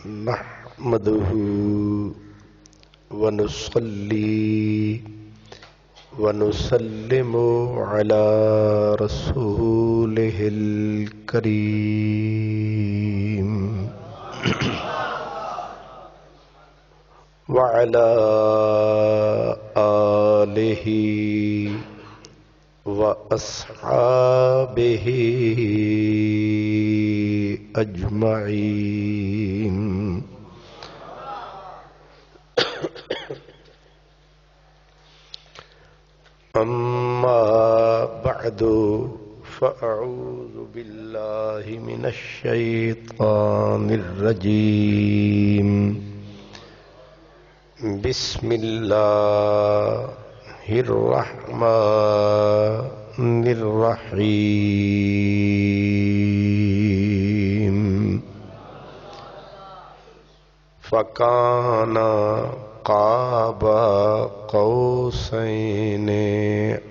نحمده ونصلي ونسلم على رسوله الكريم وعلى آله وأصحابه أجمعين أما بعد فأعوذ بالله من الشيطان الرجيم بسم الله الرحمن الرحيم فكان قاب قوسين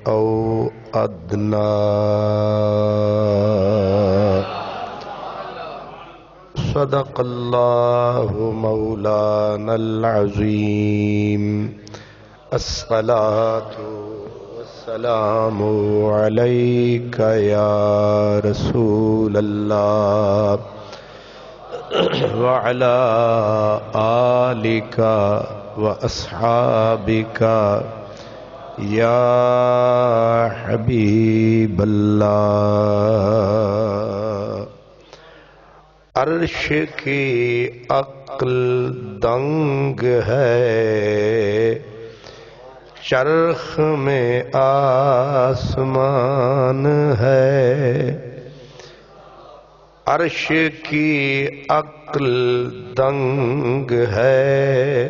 أو أدنى صدق الله مولانا العظيم الصلاة والسلام عليك يا رسول الله وعلى آلك وأصحابك يا حبيب الله عرش کی عقل دنگ ہے چرخ میں آسمان ہے عرش کی عقل دنگ ہے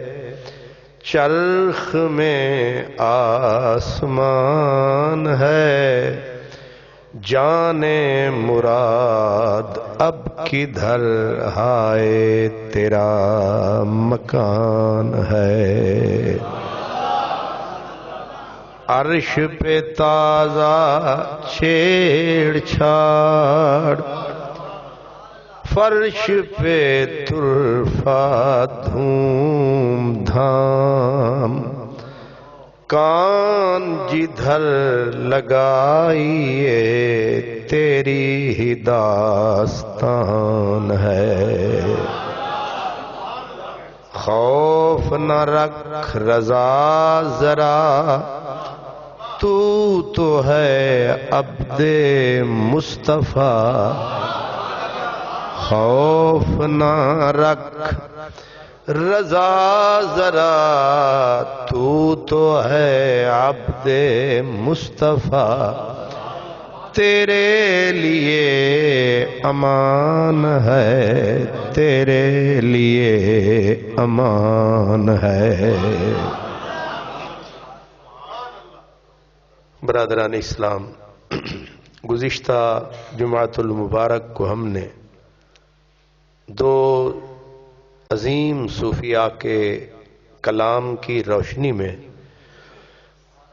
چرخ میں آسمان ہے جانے مراد اب کدھر ہائے تیرا مکان ہے عرش پہ تازہ چھیڑ چھاڑ فرش پہ طرفہ دھوم دھام کان جدھر لگائیے تیری ہی داستان ہے خوف نہ رکھ رضا ذرا تو ہے عبد مصطفیٰ خوف نہ رکھ رضا ذرا تو ہے عبد مصطفیٰ تیرے لیے امان ہے تیرے لیے امان ہے برادران اسلام گزشتہ جمعۃ المبارک کو ہم نے دو عظیم صوفیاء کے کلام کی روشنی میں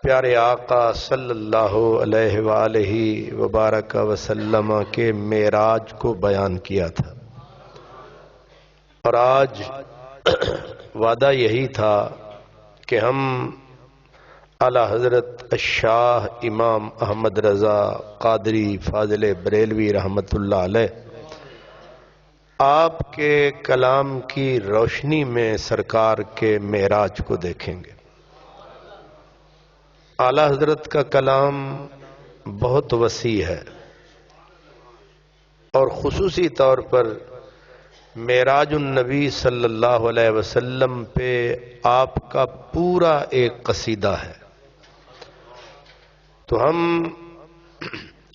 پیارے آقا صلی اللہ علیہ وآلہ وبارک وسلم کے معراج کو بیان کیا تھا اور آج وعدہ یہی تھا کہ ہم اعلیٰ حضرت الشاہ امام احمد رضا قادری فاضل بریلوی رحمۃ اللہ علیہ آپ کے کلام کی روشنی میں سرکار کے معراج کو دیکھیں گے اعلیٰ حضرت کا کلام بہت وسیع ہے اور خصوصی طور پر معراج النبی صلی اللہ علیہ وسلم پہ آپ کا پورا ایک قصیدہ ہے تو ہم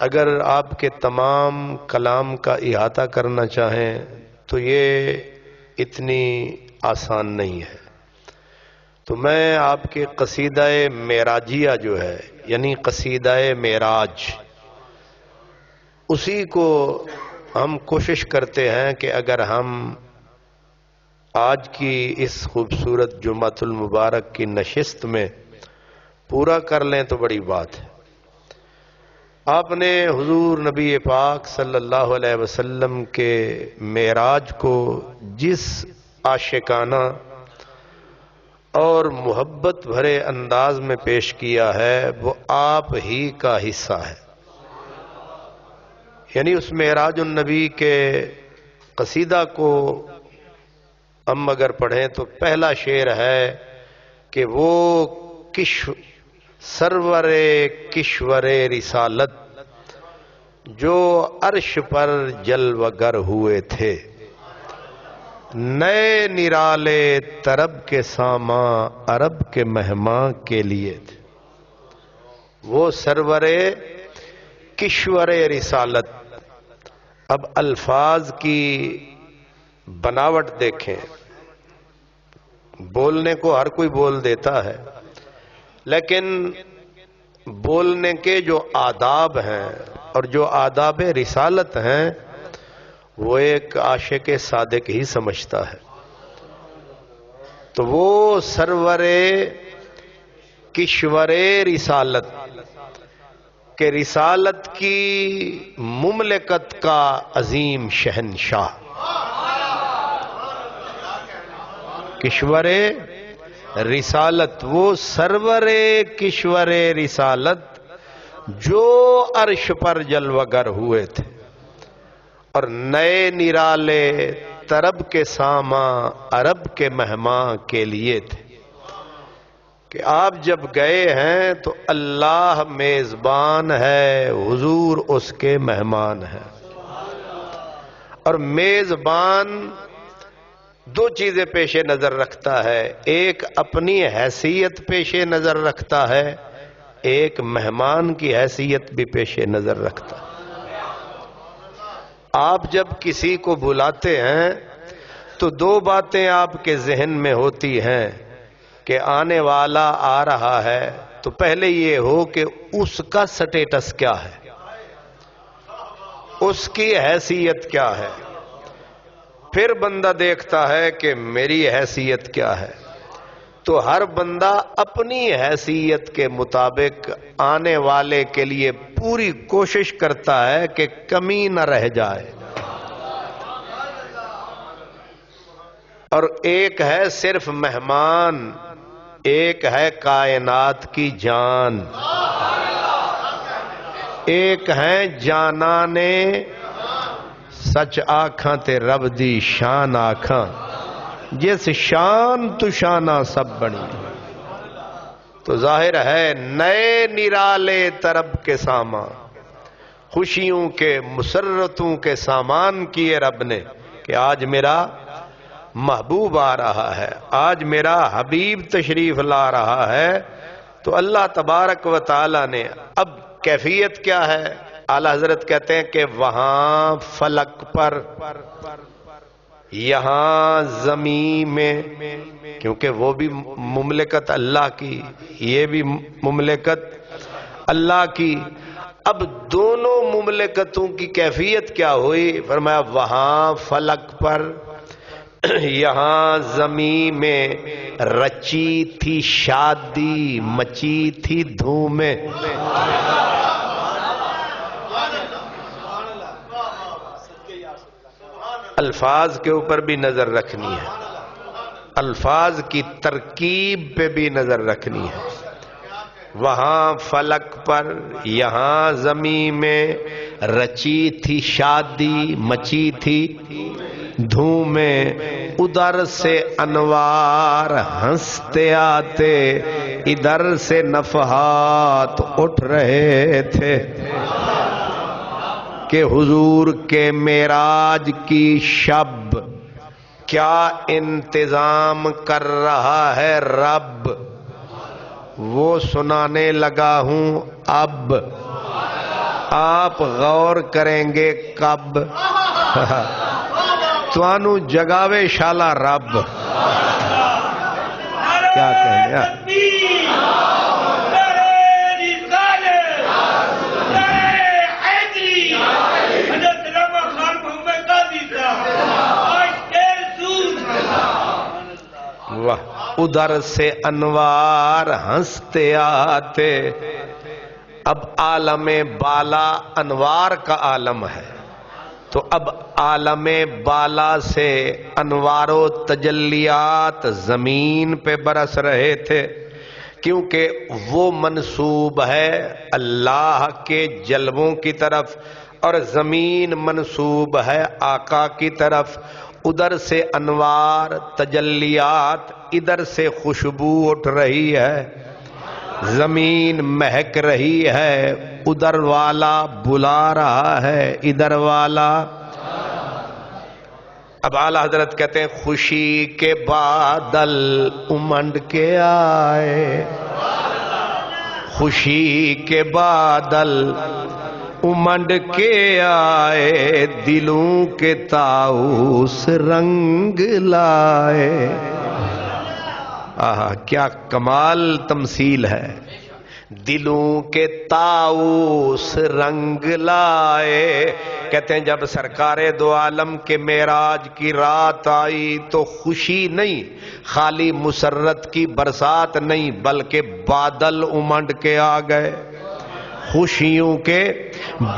اگر آپ کے تمام کلام کا احاطہ کرنا چاہیں تو یہ اتنی آسان نہیں ہے تو میں آپ کے قصیدہ معراجیہ جو ہے یعنی قصیدہ معراج اسی کو ہم کوشش کرتے ہیں کہ اگر ہم آج کی اس خوبصورت جمعۃ المبارک کی نشست میں پورا کر لیں تو بڑی بات ہے۔ آپ نے حضور نبی پاک صلی اللہ علیہ وسلم کے معراج کو جس عاشقانہ اور محبت بھرے انداز میں پیش کیا ہے وہ آپ ہی کا حصہ ہے. یعنی اس معراج النبی کے قصیدہ کو ہم اگر پڑھیں تو پہلا شعر ہے کہ وہ سرور کشور رسالت جو عرش پر جلوہ گر ہوئے تھے، نئے نرالے طرب کے ساماں عرب کے مہماں کے لیے تھے. وہ سرور کشور رسالت. اب الفاظ کی بناوٹ دیکھیں. بولنے کو ہر کوئی بول دیتا ہے، لیکن بولنے کے جو آداب ہیں اور جو آداب رسالت ہیں وہ ایک عاشق صادق ہی سمجھتا ہے. تو وہ سرور کشور رسالت کہ رسالت کی مملکت کا عظیم شہنشاہ، کشور رسالت، وہ سرور کشور رسالت جو عرش پر جلوہ گر ہوئے تھے اور نئے نرالے طرب کے ساماں عرب کے مہماں کے لیے تھے. کہ آپ جب گئے ہیں تو اللہ میزبان ہے، حضور اس کے مہمان ہے. اور میزبان دو چیزیں پیش نظر رکھتا ہے، ایک اپنی حیثیت پیش نظر رکھتا ہے، ایک مہمان کی حیثیت بھی پیش نظر رکھتا ہے. آپ جب کسی کو بلاتے ہیں تو دو باتیں آپ کے ذہن میں ہوتی ہیں کہ آنے والا آ رہا ہے تو پہلے یہ ہو کہ اس کا سٹیٹس کیا ہے، اس کی حیثیت کیا ہے. پھر بندہ دیکھتا ہے کہ میری حیثیت کیا ہے. تو ہر بندہ اپنی حیثیت کے مطابق آنے والے کے لیے پوری کوشش کرتا ہے کہ کمی نہ رہ جائے. اور ایک ہے صرف مہمان، ایک ہے کائنات کی جان، ایک ہے جانانے سچ آکھاں تے رب دی شان آکھاں، جس شان تو شانہ سب بنی. تو ظاہر ہے نئے نرالے طرب کے سامان، خوشیوں کے مسرتوں کے سامان کیے رب نے کہ آج میرا محبوب آ رہا ہے، آج میرا حبیب تشریف لا رہا ہے. تو اللہ تبارک و تعالی نے اب کیفیت کیا ہے؟ اعلی حضرت کہتے ہیں کہ وہاں فلک پر، یہاں زمین میں، کیونکہ وہ بھی مملکت اللہ کی، یہ بھی مملکت اللہ کی. اب دونوں مملکتوں کی کیفیت کیا ہوئی؟ فرمایا وہاں فلک پر، یہاں زمین میں رچی تھی شادی، مچی تھی دھومیں. الفاظ کے اوپر بھی نظر رکھنی ہے، الفاظ کی ترکیب پہ بھی نظر رکھنی ہے. وہاں فلک پر، یہاں زمین میں رچی تھی شادی، مچی تھی دھومیں. ادھر سے انوار ہنستے آتے، ادھر سے نفحات اٹھ رہے تھے کہ حضور کے معراج کی شب کیا انتظام کر رہا ہے رب، وہ سنانے لگا ہوں اب. آپ غور کریں گے کب، توانو جگاوے شالا رب. کیا کہیں ادھر سے انوار ہنستے آتے. اب عالم بالا انوار کا عالم ہے، تو تو اب عالم بالا سے انوار و تجلیات زمین پہ برس رہے تھے، کیونکہ وہ منسوب ہے اللہ کے جلووں کی طرف اور زمین منسوب ہے آقا کی طرف. ادھر سے انوار تجلیات، ادھر سے خوشبو اٹھ رہی ہے، زمین مہک رہی ہے، ادھر والا بلا رہا ہے، ادھر والا. اب اعلیٰ حضرت کہتے ہیں خوشی کے بادل امنڈ کے آئے، خوشی کے بادل امنڈ کے آئے، دلوں کے طاؤس رنگ لائے. آہا کیا کمال تمثیل ہے. دلوں کے طاؤس رنگ لائے. کہتے ہیں جب سرکار دو عالم کے معراج کی رات آئی تو خوشی نہیں، خالی مسرت کی برسات نہیں، بلکہ بادل امنڈ کے آ گئے، خوشیوں کے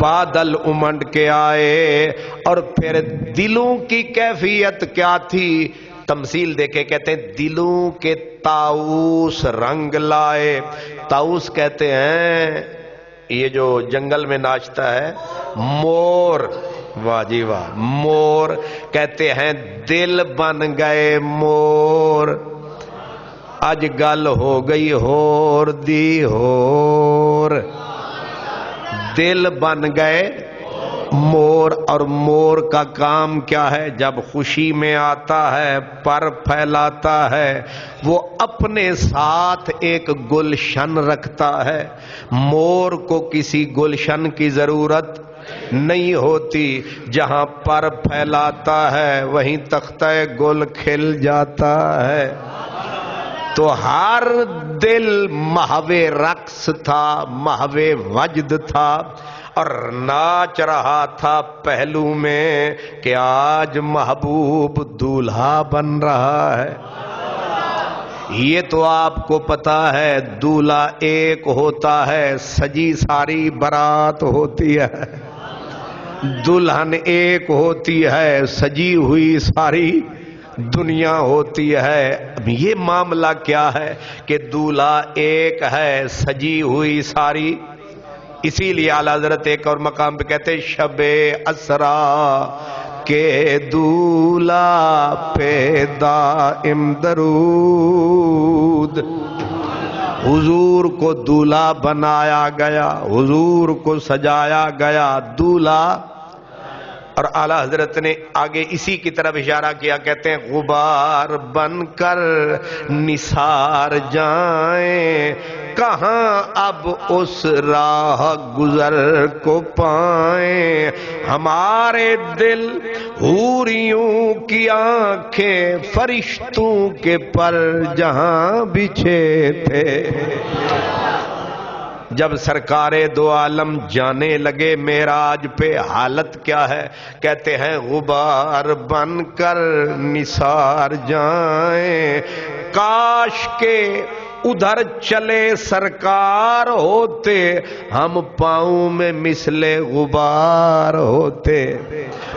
بادل امنڈ کے آئے. اور پھر دلوں کی کیفیت کیا تھی؟ تمثیل دیکھے، کہتے ہیں دلوں کے طاؤس رنگ لائے. طاؤس کہتے ہیں یہ جو جنگل میں ناچتا ہے مور. واہ جی واہ، مور کہتے ہیں دل بن گئے مور. اج گل ہو گئی ہور دی ہور، دل بن گئے مور. اور مور کا کام کیا ہے؟ جب خوشی میں آتا ہے پر پھیلاتا ہے، وہ اپنے ساتھ ایک گلشن رکھتا ہے. مور کو کسی گلشن کی ضرورت نہیں ہوتی، جہاں پر پھیلاتا ہے وہیں تختہ گل کھل جاتا ہے. تو ہر دل محو رقص تھا، محو وجد تھا، اور ناچ رہا تھا پہلو میں کہ آج محبوب دولہا بن رہا ہے. یہ تو آپ کو پتا ہے دولہا ایک ہوتا ہے، سجی ساری برات ہوتی ہے. دلہن ایک ہوتی ہے، سجی ہوئی ساری دنیا ہوتی ہے. اب یہ معاملہ کیا ہے کہ دولہا ایک ہے، سجی ہوئی ساری. اسی لیے اعلیٰ حضرت ایک اور مقام پہ کہتے ہیں شب اسرا کے دولہا پہ دائم درود. حضور کو دولہا بنایا گیا، حضور کو سجایا گیا دولہا. اور اعلیٰ حضرت نے آگے اسی کی طرف اشارہ کیا، کہتے ہیں غبار بن کر نثار جائیں، کہاں اب اس راہ گزر کو پائیں. ہمارے دل حوریوں کی آنکھیں فرشتوں کے پر جہاں بچھے تھے. جب سرکار دو عالم جانے لگے معراج پہ، حالت کیا ہے؟ کہتے ہیں غبار بن کر نثار جائیں، کاش کے ادھر چلے سرکار ہوتے، ہم پاؤں میں مثل غبار ہوتے.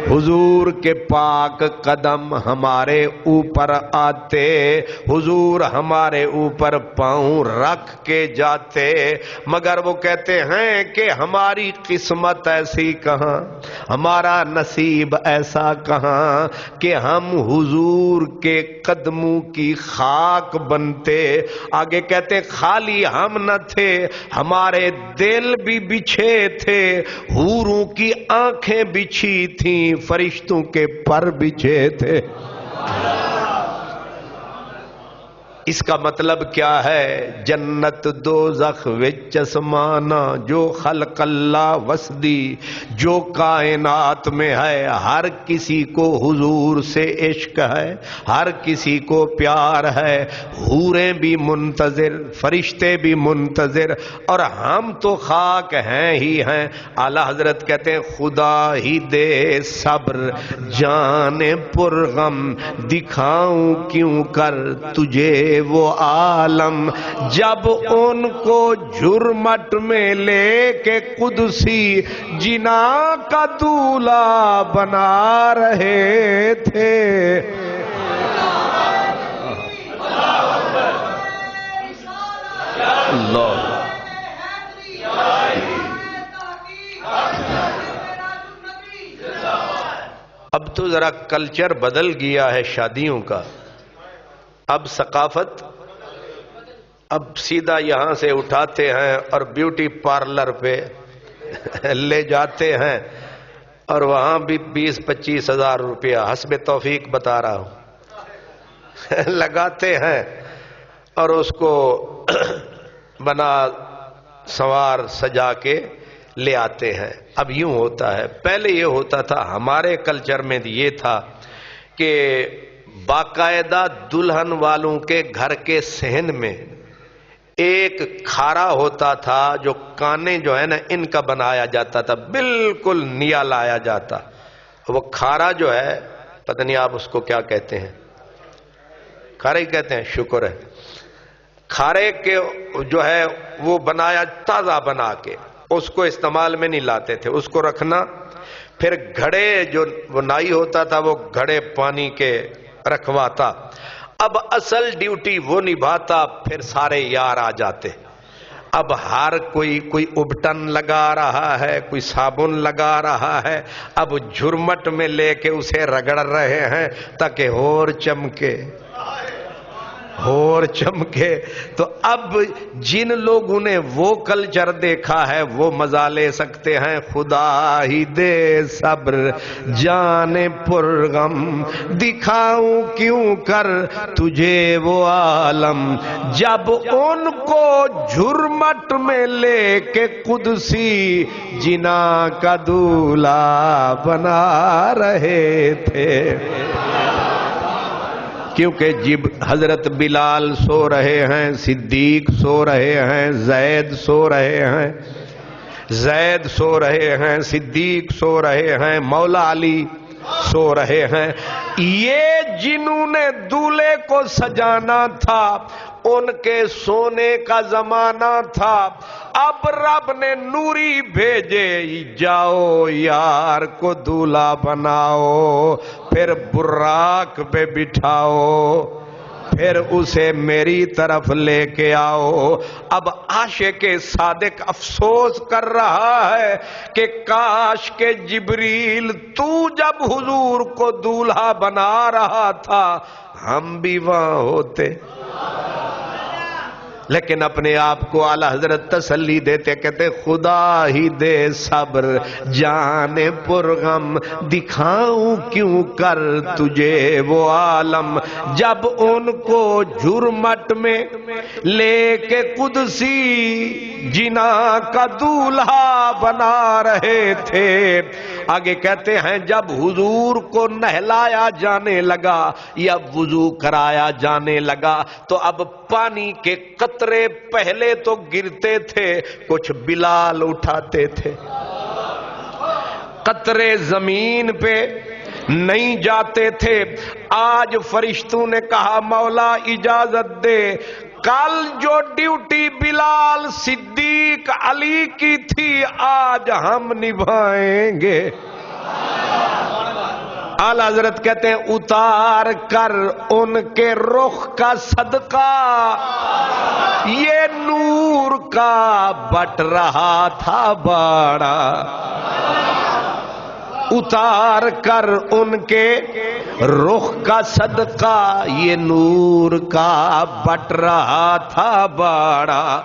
حضور کے پاک قدم ہمارے اوپر آتے، حضور ہمارے اوپر پاؤں رکھ کے جاتے. مگر وہ کہتے ہیں کہ ہماری قسمت ایسی کہاں، ہمارا نصیب ایسا کہاں کہ ہم حضور کے قدموں کی خاک بنتے. آگے کہتے خالی ہم نہ تھے، ہمارے دل بھی بچھے تھے، حوروں کی آنکھیں بچھی تھیں، فرشتوں کے پر بچھے تھے. اس کا مطلب کیا ہے؟ جنت دوزخ وچ اسمانا، جو خلق اللہ وسدی، جو کائنات میں ہے، ہر کسی کو حضور سے عشق ہے، ہر کسی کو پیار ہے. حوریں بھی منتظر، فرشتے بھی منتظر، اور ہم تو خاک ہیں ہی ہیں. اعلیٰ حضرت کہتے ہیں خدا ہی دے صبر جان پرغم، دکھاؤں کیوں کر تجھے وہ عالم جب ان کو جرمٹ میں لے کے قدسی جنا کا دولہا بنا رہے تھے. اللہ اب تو ذرا کلچر بدل گیا ہے شادیوں کا. اب ثقافت اب سیدھا یہاں سے اٹھاتے ہیں اور بیوٹی پارلر پہ لے جاتے ہیں اور وہاں بھی 20-25 ہزار روپیہ حسب توفیق بتا رہا ہوں لگاتے ہیں اور اس کو بنا سنوار سجا کے لے آتے ہیں. اب یوں ہوتا ہے. پہلے یہ ہوتا تھا ہمارے کلچر میں یہ تھا کہ باقاعدہ دلہن والوں کے گھر کے صحن میں ایک کھارا ہوتا تھا جو کانے جو ہے نا ان کا بنایا جاتا تھا, بالکل نیا لایا جاتا. وہ کھارا جو ہے پتہ نہیں آپ اس کو کیا کہتے ہیں, کھارا ہی کہتے ہیں, شکر ہے. کھارے کے جو ہے وہ بنایا تازہ بنا کے اس کو استعمال میں نہیں لاتے تھے, اس کو رکھنا. پھر گھڑے جو وہ نائی ہوتا تھا وہ گھڑے پانی کے رکھواتا. اب اصل ڈیوٹی وہ نبھاتا, پھر سارے یار آ جاتے. اب ہر کوئی ابٹن لگا رہا ہے, کوئی صابن لگا رہا ہے. اب جھرمٹ میں لے کے اسے رگڑ رہے ہیں تاکہ اور چمکے اور چمکے. تو اب جن لوگوں نے وہ کلچر دیکھا ہے وہ مزہ لے سکتے ہیں. خدا ہی دے صبر جان پرغم دکھاؤں کیوں کر تجھے وہ عالم جب ان کو جھرمٹ میں لے کے قدسی جنا کا دولہا بنا رہے تھے. کیونکہ جب حضرت بلال سو رہے ہیں, صدیق سو رہے ہیں, زید سو رہے ہیں, زید سو رہے ہیں, صدیق سو رہے ہیں, مولا علی سو رہے ہیں. یہ جنہوں نے دولہے کو سجانا تھا ان کے سونے کا زمانہ تھا. اب رب نے نوری بھیجے, جاؤ یار کو دولہا بناؤ, پھر براق پہ بٹھاؤ, پھر اسے میری طرف لے کے آؤ. اب عاشق صادق افسوس کر رہا ہے کہ کاش کہ جبریل تو جب حضور کو دولہا بنا رہا تھا ہم بھی وہاں ہوتے. لیکن اپنے آپ کو اعلی حضرت تسلی دیتے, کہتے خدا ہی دے صبر جان پرغم دکھاؤں کیوں کر تجھے وہ عالم جب ان کو جھرمٹ میں لے کے قدسی جنا کا دولہا بنا رہے تھے. آگے کہتے ہیں جب حضور کو نہلایا جانے لگا یا وضو کرایا جانے لگا تو اب پانی کے قطرے پہلے تو گرتے تھے, کچھ بلال اٹھاتے تھے, قطرے زمین پہ نہیں جاتے تھے. آج فرشتوں نے کہا مولا اجازت دے, کل جو ڈیوٹی بلال صدیق علی کی تھی آج ہم نبھائیں گے. اعلی حضرت کہتے ہیں اتار کر ان کے رخ کا صدقہ یہ نور کا بٹ رہا تھا باڑا. اتار کر ان کے رخ کا صدقہ یہ نور کا بٹ رہا تھا باڑا.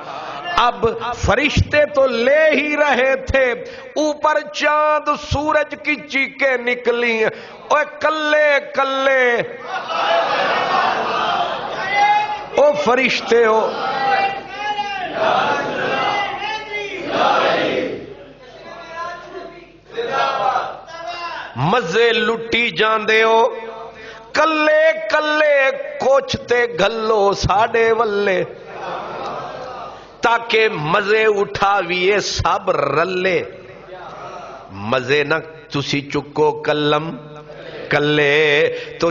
اب فرشتے تو لے ہی رہے تھے, اوپر چاند سورج کی چیخیں نکلی, اوے کلے کلے او فرشتے ہو, مزے لٹی جاندے ہو, کلے کلے کوچتے گھلو ساڑے ولے تاکہ مزے اٹھاویے سب رلے. مزے نہ تسی چکو کلم کلے تو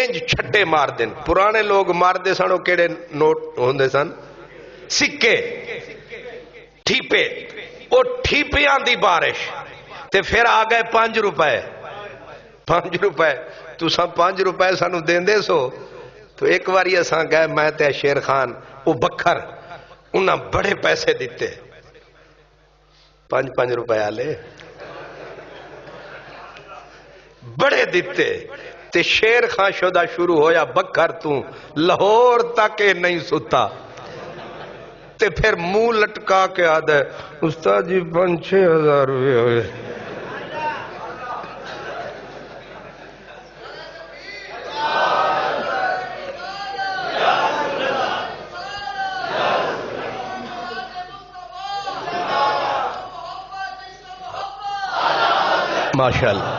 انج چھٹے مار دین. پرانے لوگ مار دے سن, وہ کیڑے نوٹ ہوندے سن, سکے ٹھیپے, وہ ٹھیپیاں دی بارش. تے پھر آ گئے 5 روپے. 5 روپے تساں 5 روپے سانو دیندے سو. تو ایک واری اساں گئے, میں تے شیر خان, وہ بکھر, انہاں بڑے پیسے دیتے, 5 روپے آلے بڑے دیتے. تے شیر خان شدہ شروع ہویا, بکھر تو لاہور تک نہیں ستا. تے پھر منہ لٹکا کے آدھے, استاد جی 5-6 ہزار روپے ہوئے. ماشاءاللہ.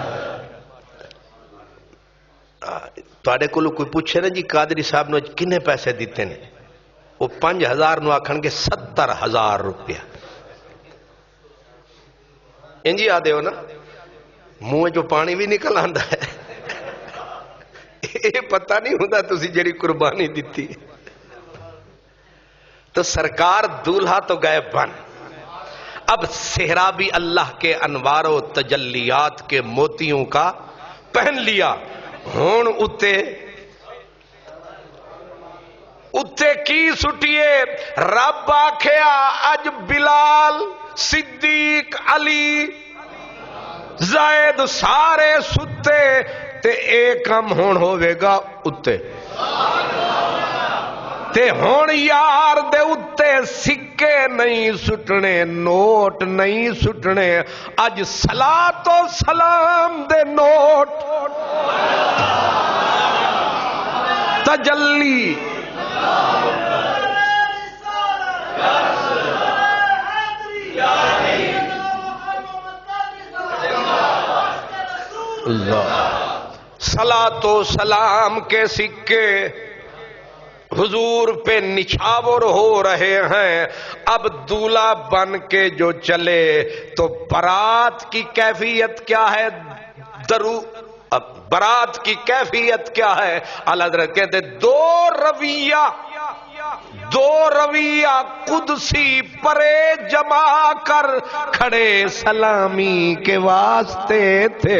تواڈے کولوں کوئی پوچھے نا جی قادری صاحب نو کنے پیسے دیتے نے, وہ 5000 نو آکھن گے 70,000 روپیہ. انجی آدھے ہو نا, منہ جو پانی بھی نکل آندا ہے. یہ پتہ نہیں ہوتا تسی جڑی قربانی دیتی. تو سرکار دولہا تو گئے بن. اب صحرا بھی اللہ کے انوار و تجلیات کے موتیوں کا پہن لیا. ہون اتے کی سٹیے, رب آکھیا اج بلال, صدیق, علی, زید سارے ستے, تے ایک کم ہون ہوئے گا اتے. تے ہون یار دے اتے سکے نہیں سٹنے, نوٹ نہیں سٹنے, اج صلاۃ و سلام دے نوٹ تجلی. صلاۃ و سلام کے سکے حضور پہ نچھاور ہو رہے ہیں. اب دولہا بن کے جو چلے تو برات کی کیفیت کیا ہے؟ اب برات کی کیفیت کیا ہے؟ اعلیٰ حضرت کہتے دو رویہ قدسی پرے جما کر کھڑے سلامی کے واسطے تھے.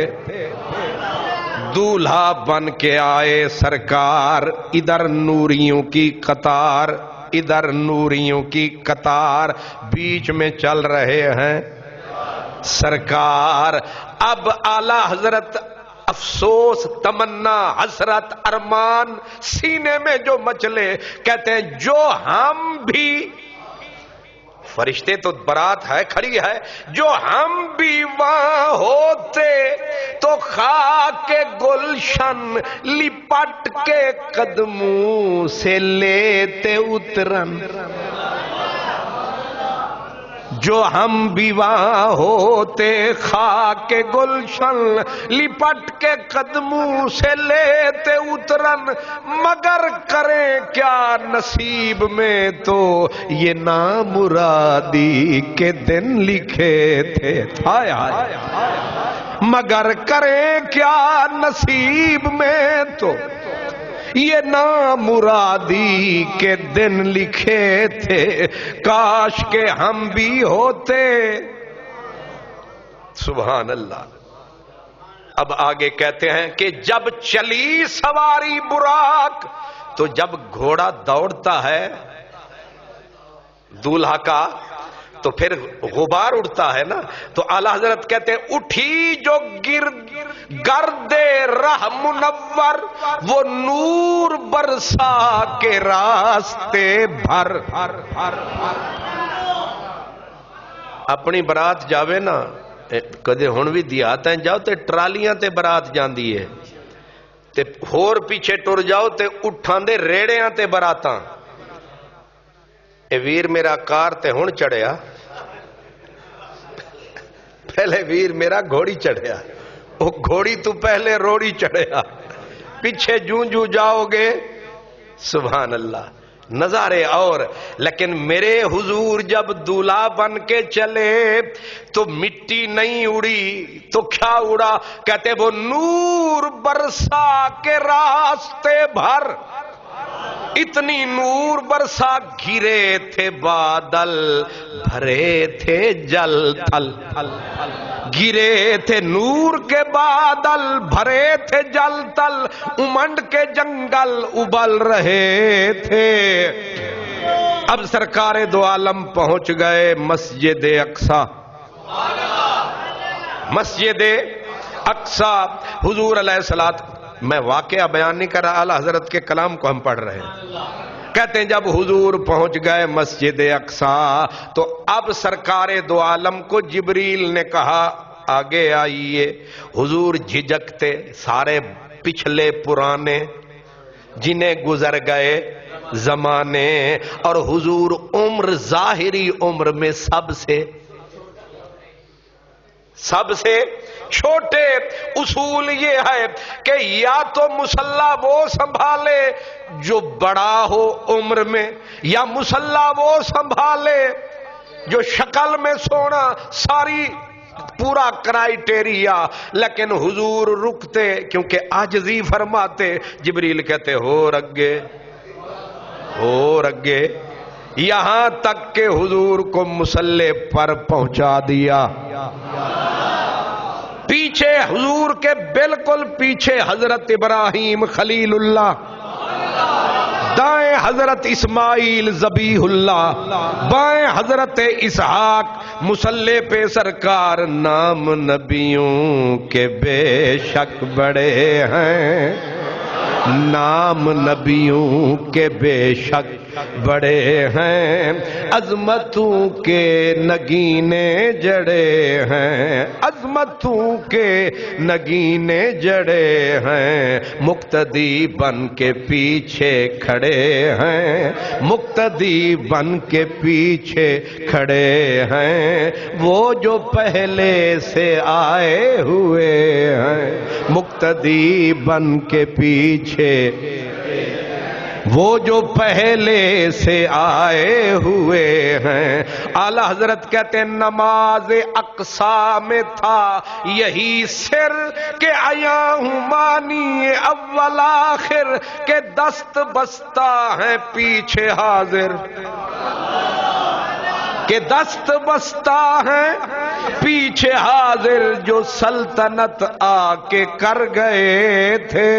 دولہا بن کے آئے سرکار, ادھر نوریوں کی قطار, ادھر نوریوں کی قطار, بیچ میں چل رہے ہیں سرکار. اب اعلیٰ حضرت افسوس, تمنا, حسرت, ارمان سینے میں جو مچلے, کہتے ہیں جو ہم بھی, فرشتے تو برات ہے کھڑی ہے, جو ہم بھی وہاں ہوتے تو خاک کے گلشن لپٹ کے قدموں سے لیتے اترن. جو ہم بھی وہاں ہوتے خاک کے گلشن لپٹ کے قدموں سے لیتے اترن. مگر کریں کیا نصیب میں تو یہ نامرادی کے دن لکھے تھے. مگر کریں کیا نصیب میں تو یہ نامرادی کے دن لکھے تھے. کاش کہ ہم بھی ہوتے. سبحان اللہ. اب آگے کہتے ہیں کہ جب چلی سواری براق, تو جب گھوڑا دوڑتا ہے دولہا کا تو پھر غبار اڑتا ہے نا. تو اعلیٰ حضرت کہتے ہیں اٹھی جو گرد راہ منور, وہ نور برسا کے راستے بھر. اپنی برات جاوے نا, کدے ہن بھی دیہات جاؤ تے ٹرالیاں تے برات جاندی ہے, تے ہور پیچھے ٹر جاؤ تے اٹھاں دے ریڑیاں تے براتاں. اے ویر میرا کار تے ہن چڑھیا, پہلے ویر میرا گھوڑی چڑھیا, وہ گھوڑی تو پہلے روڑی چڑھیا, پیچھے جوں جوں جاؤ گے. سبحان اللہ. نظارے اور، لیکن میرے حضور جب دولہا بن کے چلے تو مٹی نہیں اڑی تو کیا اڑا؟ کہتے وہ نور برسا کے راستے بھر، اتنی نور برسا، گرے تھے بادل بھرے تھے جل تھل، گرے تھے نور کے بادل بھرے تھے جل تل، امنڈ کے جنگل ابل رہے تھے۔ اب سرکار دو عالم پہنچ گئے مسجد اقصی، مسجد اقصی۔ حضور علیہ الصلوۃ، میں واقعہ بیان نہیں کر رہا، اعلیٰ حضرت کے کلام کو ہم پڑھ رہے ہیں۔ کہتے ہیں جب حضور پہنچ گئے مسجد اقصی تو اب سرکار دو عالم کو جبریل نے کہا آگے آئیے۔ حضور جھجکتے، سارے پچھلے پرانے جنہیں گزر گئے زمانے، اور حضور عمر ظاہری عمر میں سب سے چھوٹے۔ اصول یہ ہے کہ یا تو مصلی وہ سنبھالے جو بڑا ہو عمر میں، یا مصلی وہ سنبھالے جو شکل میں سونا، ساری پورا کرائیٹیریا۔ لیکن حضور رکتے کیونکہ عاجزی فرماتے۔ جبریل کہتے ہو رگے، ہو رگے، یہاں تک کہ حضور کو مصلی پر پہنچا دیا۔ پیچھے حضور کے بالکل پیچھے حضرت ابراہیم خلیل اللہ، دائیں حضرت اسماعیل ذبیح اللہ، بائیں حضرت اسحاق۔ مصلی پہ سرکار نام نبیوں کے بے شک بڑے ہیں، نام نبیوں کے بے شک بڑے ہیں، عظمتوں کے نگینے جڑے ہیں، عظمتوں کے نگینے جڑے ہیں، مقتدی بن کے پیچھے کھڑے ہیں، مقتدی بن کے پیچھے کھڑے ہیں، وہ جو پہلے سے آئے ہوئے ہیں، مقتدی بن کے پیچھے، وہ جو پہلے سے آئے ہوئے ہیں۔ اعلیٰ حضرت کہتے ہیں نماز اقصی میں تھا یہی سر کہ آیا ہوں مانی اول آخر، کہ دست بستہ ہیں پیچھے حاضر، کہ دست بستہ ہیں پیچھے حاضر، جو سلطنت آ کے کر گئے تھے۔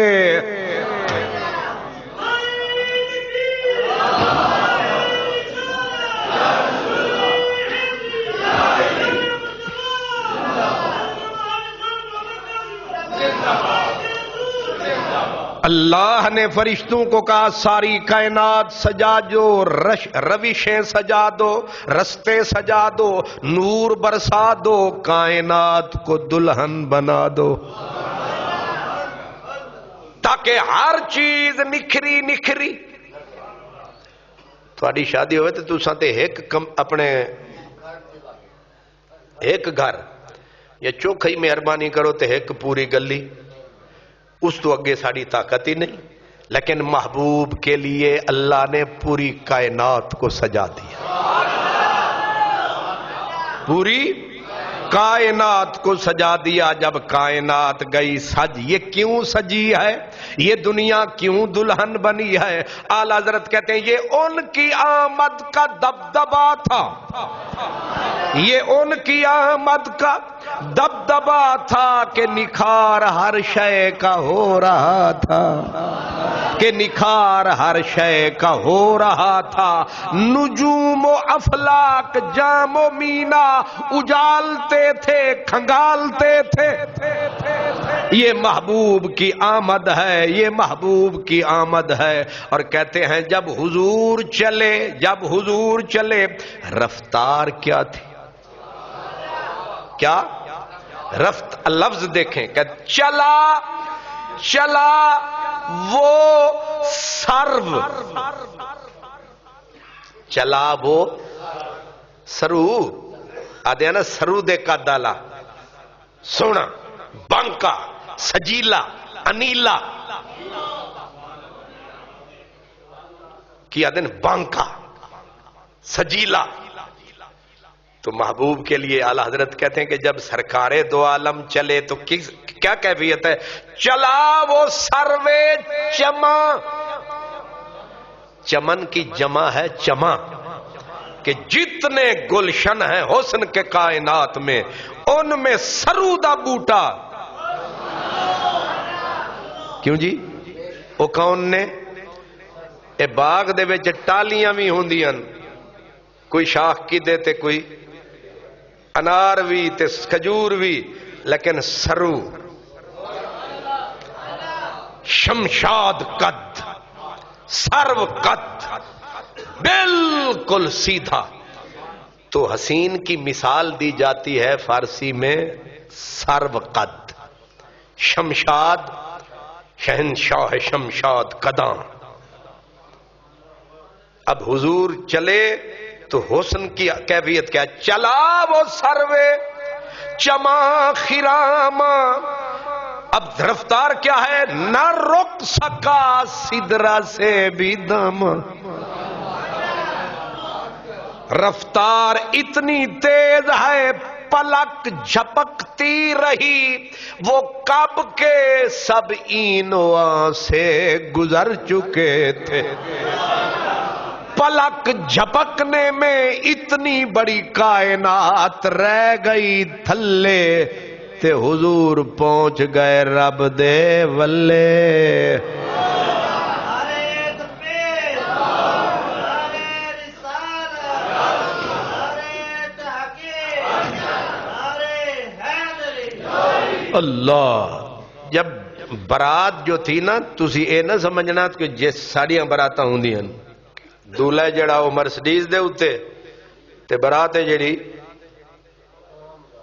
اللہ نے فرشتوں کو کہا ساری کائنات سجا دو، روشیں سجا دو، رستے سجا دو، نور برسا دو، کائنات کو دلہن بنا دو، تاکہ ہر چیز نکھری نکھری۔ تھوڑی شادی ہوئے تو تساں تے اپنے ایک گھر یا چوکھئی مہربانی کرو تے ایک پوری گلی، اس تو اگے ساری طاقت ہی نہیں۔ لیکن محبوب کے لیے اللہ نے پوری کائنات کو سجا دیا، پوری کائنات کو سجا دیا۔ جب کائنات گئی سج، یہ کیوں سجی ہے، یہ دنیا کیوں دلہن بنی ہے؟ اعلیٰ حضرت کہتے ہیں یہ ان کی آمد کا دبدبا تھا، یہ ان کی آمد کا دبدبا تھا، کہ نکھار ہر شے کا ہو رہا تھا، کہ نکھار ہر شے کا ہو رہا تھا۔ نجوم و افلاک جام و مینا اجالتے تھے، کھنگالتے تھے۔ یہ محبوب کی آمد ہے، یہ محبوب کی آمد ہے۔ اور کہتے ہیں جب حضور چلے، جب حضور چلے، رفتار کیا تھی؟ کیا لفظ دیکھیں کہ چلا چلا وہ سرو، چلا وہ سرو آدھے نا، سرو دے کا دالا، سونا بانکا سجیلا انیلا۔ کیا دن بانکا سجیلا. تو محبوب کے لیے اعلی حضرت کہتے ہیں کہ جب سرکار دو عالم چلے تو کیا کیفیت ہے؟ چلا وہ سروے چما. چمن کی جمع ہے چما، کہ جتنے گلشن ہیں حسن کے کائنات میں ان میں سرودہ بوٹا. کیوں جی؟ وہ کون نے؟ اے باغ دے وچ ٹالیاں بھی ہوندیاں، کوئی شاخ کی دیتے، کوئی انار بھی تے کھجور بھی، لیکن سرو شمشاد قد سرو قد بالکل سیدھا. تو حسین کی مثال دی جاتی ہے فارسی میں سرو قد. شمشاد شہنشاہ شمشاد قداں. اب حضور چلے تو حسن کی کیفیت کیا؟ چلا وہ سروے چما خراما. اب رفتار کیا ہے؟ نہ رک سکا سدرا سے بھی دم. رفتار اتنی تیز ہے پلک جھپکتی رہی، وہ کب کے سب اینواں سے گزر چکے تھے. پلک جھپکنے میں اتنی بڑی کائنات رہ گئی تھلے، تے حضور پہنچ گئے رب دے ولے. اللہ. جب برات جو تھی نا، تسی اے نہ سمجھنا کہ جس ساڑیاں براتاں ہوندیاں، دولہا جڑا وہ مرسڈیز دے اتے تے برات جڑی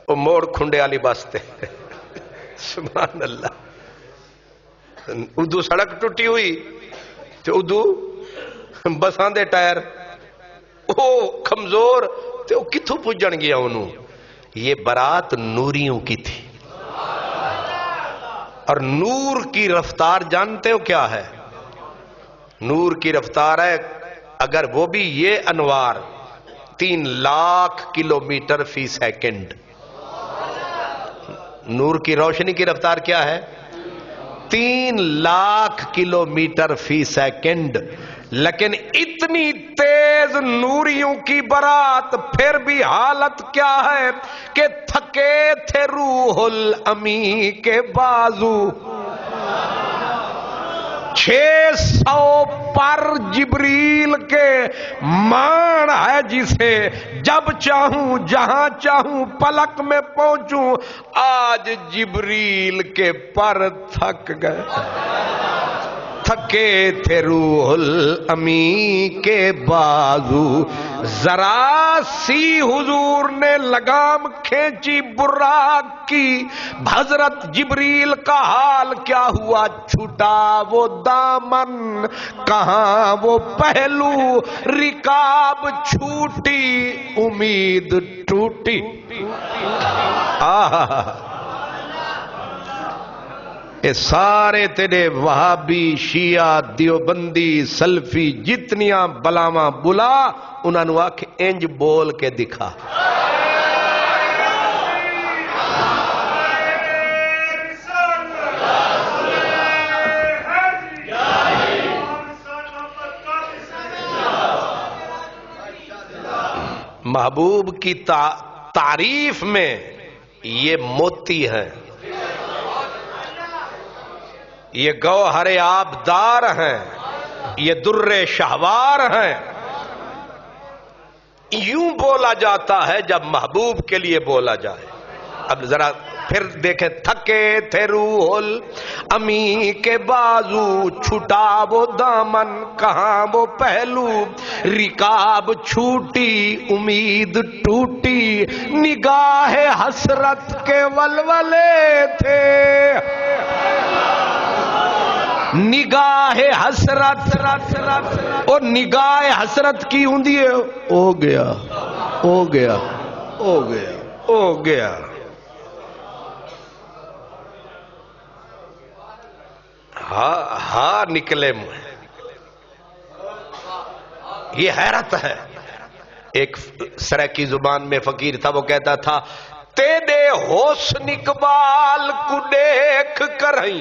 وہ موڑ کھنڈے والی بس تے. سبحان اللہ. ادو سڑک ٹوٹی ہوئی تے ادو بساں دے ٹائر او کمزور تے او کتھوں پجن گیا انہوں. یہ برات نوریوں کی تھی، اور نور کی رفتار جانتے ہو کیا ہے؟ نور کی رفتار ہے، اگر وہ بھی یہ انوار 3 لاکھ کلومیٹر فی سیکنڈ. نور کی روشنی کی رفتار کیا ہے؟ 3 لاکھ کلومیٹر فی سیکنڈ. لیکن اتنی تیز نوریوں کی برات، پھر بھی حالت کیا ہے کہ تھکے تھے روح الامی کے بازو. 600 پر جبریل کے مان ہے جسے جب چاہوں جہاں چاہوں پلک میں پہنچوں. آج جبریل کے پر تھک گئے، تھکے تھے روح الامی کے بازو. ذرا سی حضور نے لگام کھینچی براق کی، حضرت جبریل کا حال کیا ہوا؟ چھٹا وہ دامن کہاں وہ پہلو، رکاب چھوٹی امید ٹوٹی. اے سارے تیرے وہابی شیعہ دیوبندی سلفی جتنیاں بلاواں بلا، انہاں نو آکھ انج بول کے دکھا. محبوب کی تعریف میں یہ موتی ہیں، یہ گوہر آبدار ہیں، یہ در شہوار ہیں. یوں بولا جاتا ہے جب محبوب کے لیے بولا جائے. اب ذرا پھر دیکھیں. تھکے تھے روح الامی کے بازو، چھٹا وہ دامن کہاں وہ پہلو، رکاب چھوٹی امید ٹوٹی، نگاہ حسرت کے ولولے تھے. نگاہ حسرت، اور نگاہ حسرت کی ہوندی ہے ہو گیا ہو گیا ہو گیا ہو گیا. ہاں نکلے یہ حیرت ہے. ایک سرائکی زبان میں فقیر تھا، وہ کہتا تھا تیرے حسن اقبال کو دیکھ کر ہی،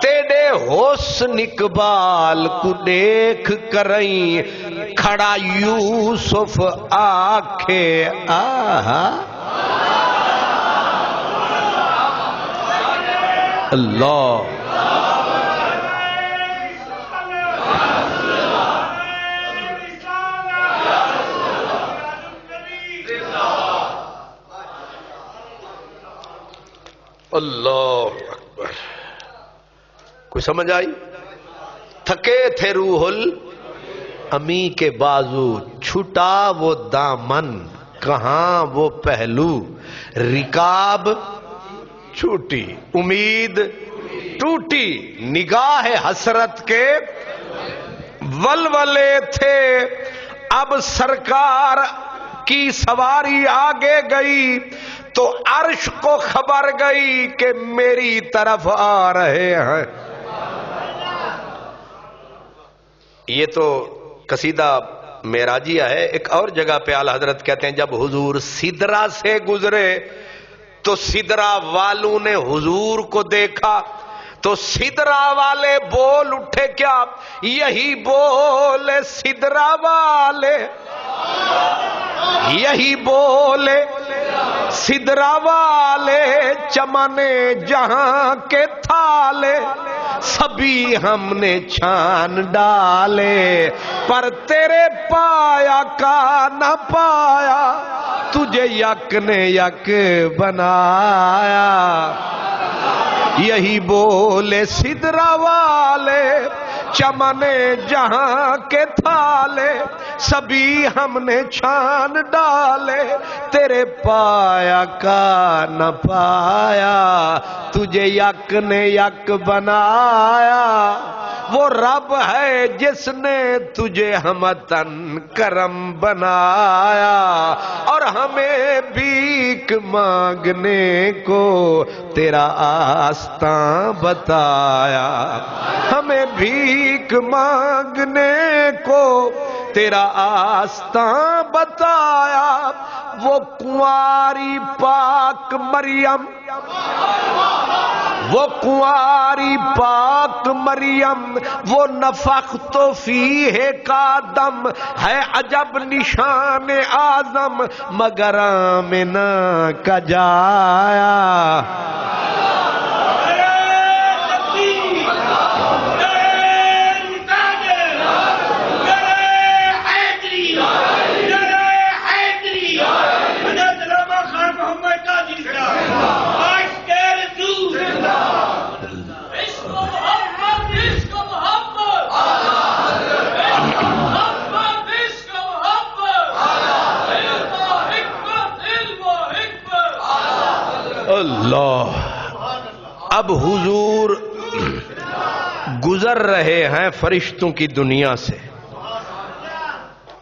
تیرے حسن اقبال کو دیکھ کر ہی کھڑا یوسف آکھے آہا اللہ. اللہ اکبر. کوئی سمجھ آئی؟ تھکے تھے روح الامی کے بازو، چھٹا وہ دامن کہاں وہ پہلو، رکاب چھوٹی امید ٹوٹی، نگاہ حسرت کے ولولے تھے. اب سرکار کی سواری آگے گئی تو عرش کو خبر گئی کہ میری طرف آ رہے ہیں. یہ تو قصیدہ معراجیہ ہے. ایک اور جگہ پہ اعلیٰ حضرت کہتے ہیں جب حضور سدرا سے گزرے تو سدرا والوں نے حضور کو دیکھا تو سدرا والے بول اٹھے، کیا یہی بولے سدرا والے، یہی بولے سدرا والے، چمنے جہاں کے تھالے سبھی ہم نے چھان ڈالے، پر تیرے پایا کا نہ پایا، تجھے یک نے یک بنایا. یہی بولے سدرا والے، چمنے جہاں کے تھالے سبھی ہم نے چھان ڈالے، تیرے پایا کا نہ پایا، تجھے یک نے یک بنایا. وہ رب ہے جس نے تجھے ہمتن کرم بنایا، اور ہمیں بھیک مانگنے کو تیرا آستاں بتایا، ہمیں بھیک مانگنے کو تیرا آستاں بتایا. وہ کنواری پاک مریم، وہ کنواری پاک مریم، وہ نفخت فیہ کا دم ہے عجب نشان اعظم، مگر آمنہ کا جایا. اللہ. اب حضور گزر رہے ہیں فرشتوں کی دنیا سے،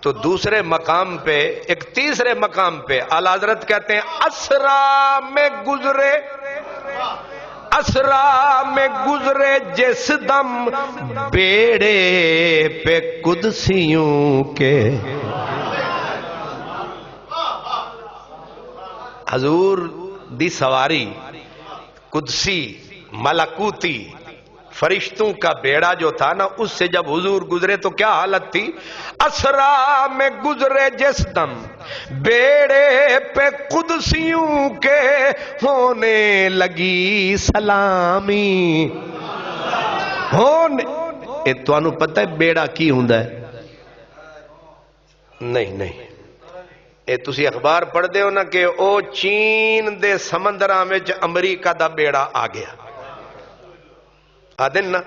تو دوسرے مقام پہ، ایک تیسرے مقام پہ اعلیٰ حضرت کہتے ہیں اسرا میں گزرے، اسرا میں گزرے جس دم بیڑے پہ قدسیوں کے. حضور دی سواری قدسی ملکوتی فرشتوں کا بیڑا جو تھا نا، اس سے جب حضور گزرے تو کیا حالت تھی؟ اسرا میں گزرے جس دم بیڑے پہ قدسیوں کے، ہونے لگی سلامی. ہونے تو انو پتہ ہے بیڑا کی ہوندا ہے؟ نہیں اے تسی اخبار پڑھ دے ہو نا کہ او چین دے سمندراں وچ امریکہ دا بیڑا آ گیا. آدن نا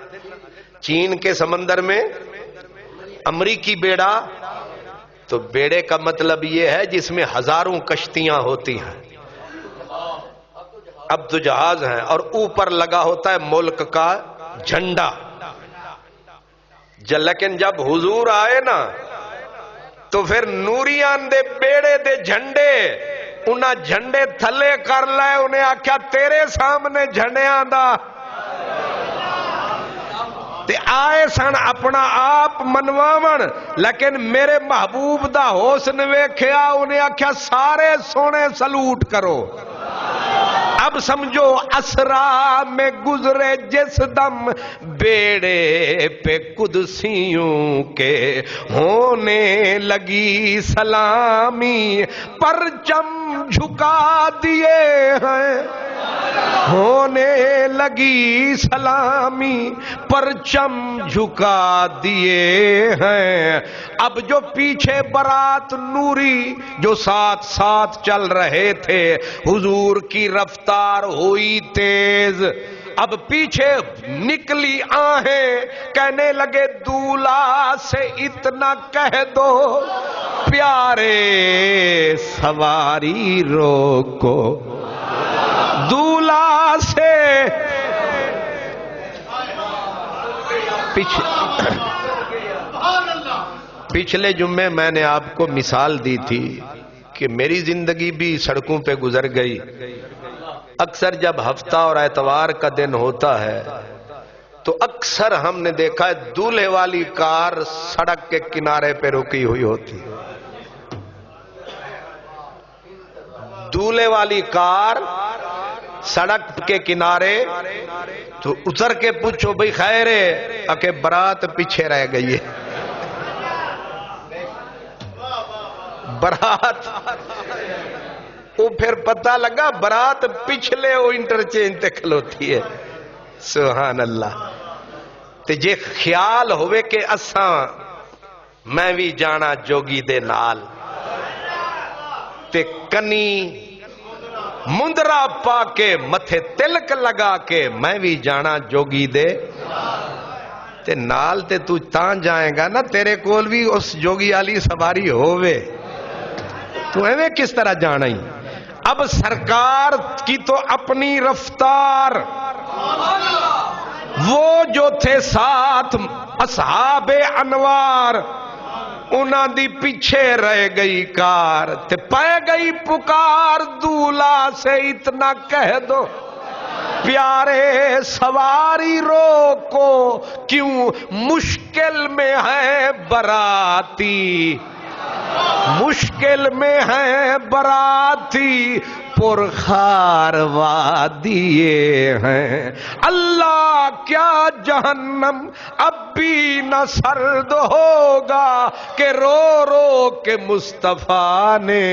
چین کے سمندر میں امریکی بیڑا. تو بیڑے کا مطلب یہ ہے جس میں ہزاروں کشتیاں ہوتی ہیں. اب تو جہاز ہیں اور اوپر لگا ہوتا ہے ملک کا جھنڈا. لیکن جب حضور آئے نا تو پھر نوریان دے بیڑے دے جھنڈے انہاں جھنڈے تھلے کر لائے. انہیں آکھیا تیرے سامنے جھنڈیاں دا تے آئے سن اپنا آپ منواون، لیکن میرے محبوب دا حسن ویکھیا، انہیں آکھیا سارے سونے سلوٹ کرو۔ اب سمجھو اسرا میں گزرے جس دم بیڑے پہ قدسیوں کے ہونے لگی سلامی، پرچم جھکا دیے ہیں، ہونے لگی سلامی، پرچم جھکا دیے ہیں۔ اب جو پیچھے برات نوری جو ساتھ ساتھ چل رہے تھے، حضور کی رفتار ہوئی تیز، اب پیچھے نکلی آہیں، کہنے لگے دولہا سے اتنا کہہ دو پیارے سواری روکو، دولہا سے پچھلے جمعے میں نے آپ کو مثال دی تھی کہ میری زندگی بھی سڑکوں پہ گزر گئی۔ اکثر جب ہفتہ اور اتوار کا دن ہوتا ہے تو اکثر ہم نے دیکھا ہے دولہے والی کار سڑک کے کنارے پہ رکی ہوئی ہوتی، دولہے والی کار سڑک کے کنارے، تو اتر کے پوچھو بھئی خیر ہے، کہ برات پیچھے رہ گئی ہے، برات، وہ پھر پتہ لگا برات پچھلے وہ انٹرچینج تے کھلوتی ہے۔ سبحان اللہ۔ تے جے خیال ہوئے کہ اساں میں بھی جانا جوگی دے نال، تے کنی مندرا پا کے متھے تلک لگا کے میں بھی جانا جوگی دے تے نال، تے تو تاں جائیں گا نا تیرے کول بھی اس جوگی والی سواری ہووے، تو ایویں کس طرح جانا ہی۔ اب سرکار کی تو اپنی رفتار، وہ جو تھے ساتھ اصحاب انوار، انہاں دی پیچھے رہ گئی کار، تے پہ گئی پکار دولہا سے اتنا کہہ دو پیارے سواری روکو، کیوں مشکل میں ہے براتی، مشکل میں ہے براتی، پرخار وادیے ہیں، اللہ کیا جہنم اب بھی نہ سرد ہوگا کہ رو رو کے مصطفیٰ نے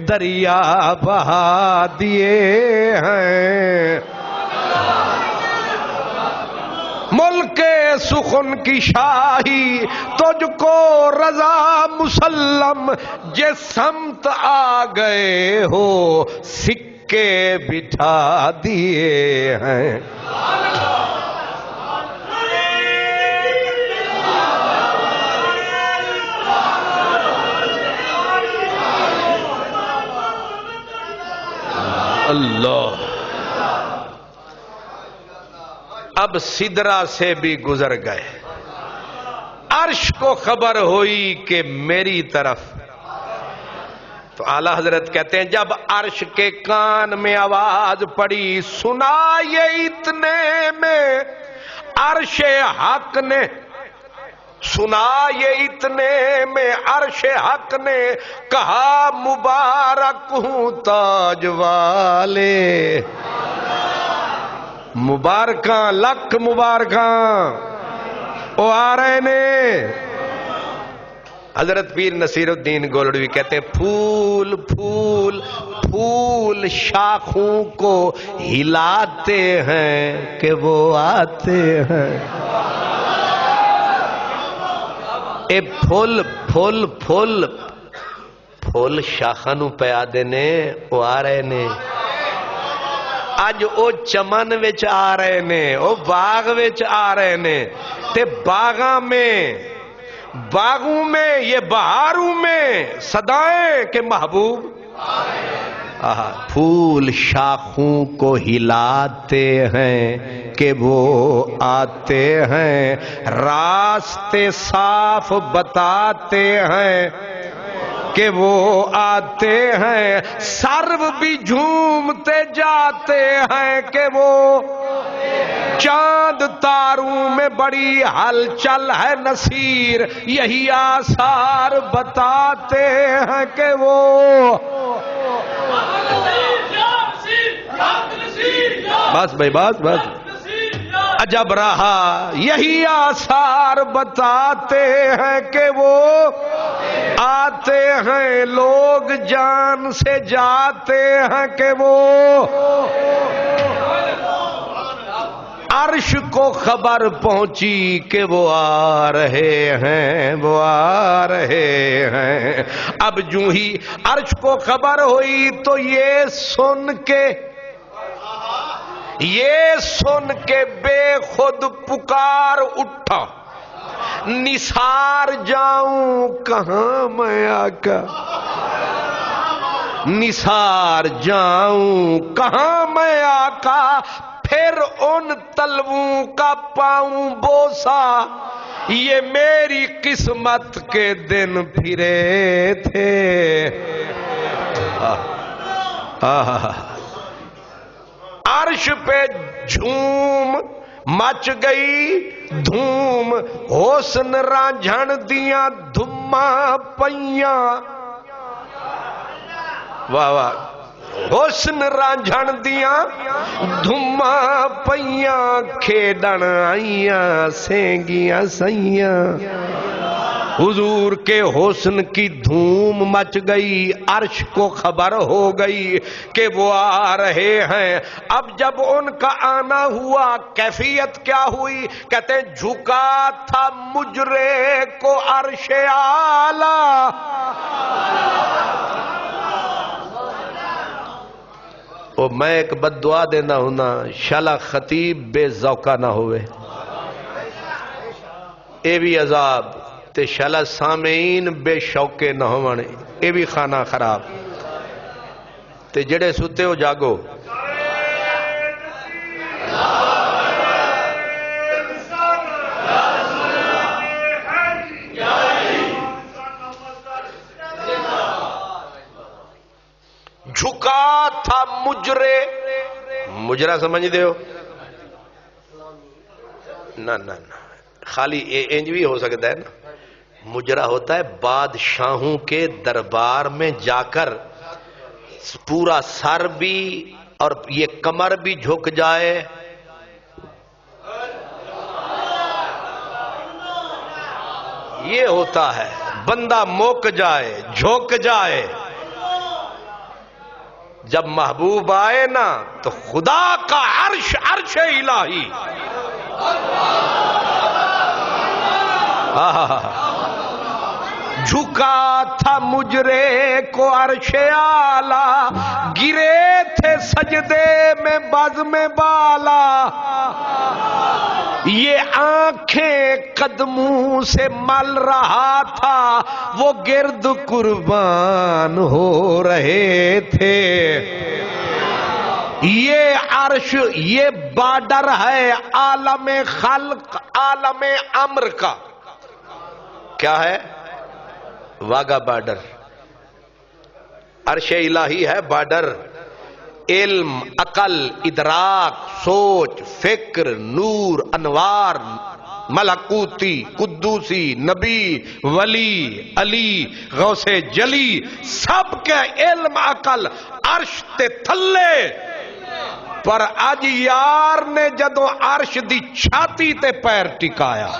دریا بہا دیے ہیں۔ ملک سخن کی شاہی تجھ کو رضا مسلم، جس سمت آ گئے ہو سکے بٹھا دیے ہیں۔ اللہ۔ اب سدرا سے بھی گزر گئے، عرش کو خبر ہوئی کہ میری طرف، تو اعلی حضرت کہتے ہیں جب عرش کے کان میں آواز پڑی، سنا یہ اتنے میں عرش حق نے، سنا یہ اتنے میں عرش حق نے کہا مبارک ہوں تاج والے، مبارکاں لکھ مبارکاں، وہ آ رہے نے۔ حضرت پیر نصیر الدین گولڑوی کہتے ہیں پھول پھول پھول شاخوں کو ہلاتے ہیں کہ وہ آتے ہیں، اے پھول پھول پھول پھول شاخاں نو پیا دے نے، وہ آ رہے نے، اج او چمن وچ آ رہے نے، او باغ وچ آ رہے نے، تے باغاں میں، باغوں میں، یہ بہاروں میں صدائیں کہ محبوب، پھول شاخوں کو ہلاتے ہیں کہ وہ آتے ہیں، راستے صاف بتاتے ہیں کہ وہ آتے ہیں، سرو بھی جھومتے جاتے ہیں کہ وہ چاند تاروں میں بڑی ہلچل ہے نصیر، یہی آثار بتاتے ہیں کہ وہ بس بھائی بس عجب رہا، یہی آثار بتاتے ہیں کہ وہ آتے ہیں لوگ جان سے جاتے ہیں کہ وہ عرش کو خبر پہنچی کہ وہ آ رہے ہیں، وہ آ رہے ہیں۔ اب جو ہی عرش کو خبر ہوئی تو یہ سن کے بے خود پکار اٹھا، نثار جاؤں کہاں میں آقا، نثار جاؤں کہاں میں آقا، پھر ان تلووں کا پاؤں بوسا، یہ میری قسمت کے دن پھرے تھے۔ عرش پہ جھوم مچ گئی دھوم، حسن رانجھن دیاں دھماں پئیاں، واہ واہ، حسن رانجھن دیاں دھماں پئیاں، کھیڈن آئیاں سینگیاں سائیاں۔ حضور کے حسن کی دھوم مچ گئی، عرش کو خبر ہو گئی کہ وہ آ رہے ہیں۔ اب جب ان کا آنا ہوا کیفیت کیا ہوئی؟ کہتے ہیں جھکا تھا مجرے کو عرش اعلیٰ، او میں ایک بد دعا دینا ہونا، شالا خطیب بے ذوقہ نہ ہوئے، اے بھی عذاب تے شالا سامعین بے شوقے نہ ہونے، اے بھی خانہ خراب، تے جڑے ستے ہو جاگو۔ جھکا تھا مجرے، مجرا سمجھ دے ہو؟ نہ خالی انج بھی ہو سکتا ہے نا، مجرا ہوتا ہے بادشاہوں کے دربار میں جا کر پورا سر بھی اور یہ کمر بھی جھک جائے، یہ ہوتا ہے بندہ موک جائے جھک جائے۔ جب محبوب آئے نا تو خدا کا عرش عرش الہی، جھکا تھا مجرے کو عرش اعلیٰ، گرے تھے سجدے میں بزم بالا، یہ آنکھیں قدموں سے مل رہا تھا، وہ گرد قربان ہو رہے تھے۔ یہ عرش یہ بارڈر ہے عالم خلق عالم امر کا، کیا ہے؟ واگا بارڈر، عرش الہی ہے بارڈر، علم، عقل، ادراک، سوچ، فکر، نور، انوار، ملکوتی، قدوسی، نبی، ولی، علی، غوث جلی، سب کے علم عقل عرش تے تھلے، پر اج یار نے جدو عرش دی چھاتی تے پیر ٹکایا،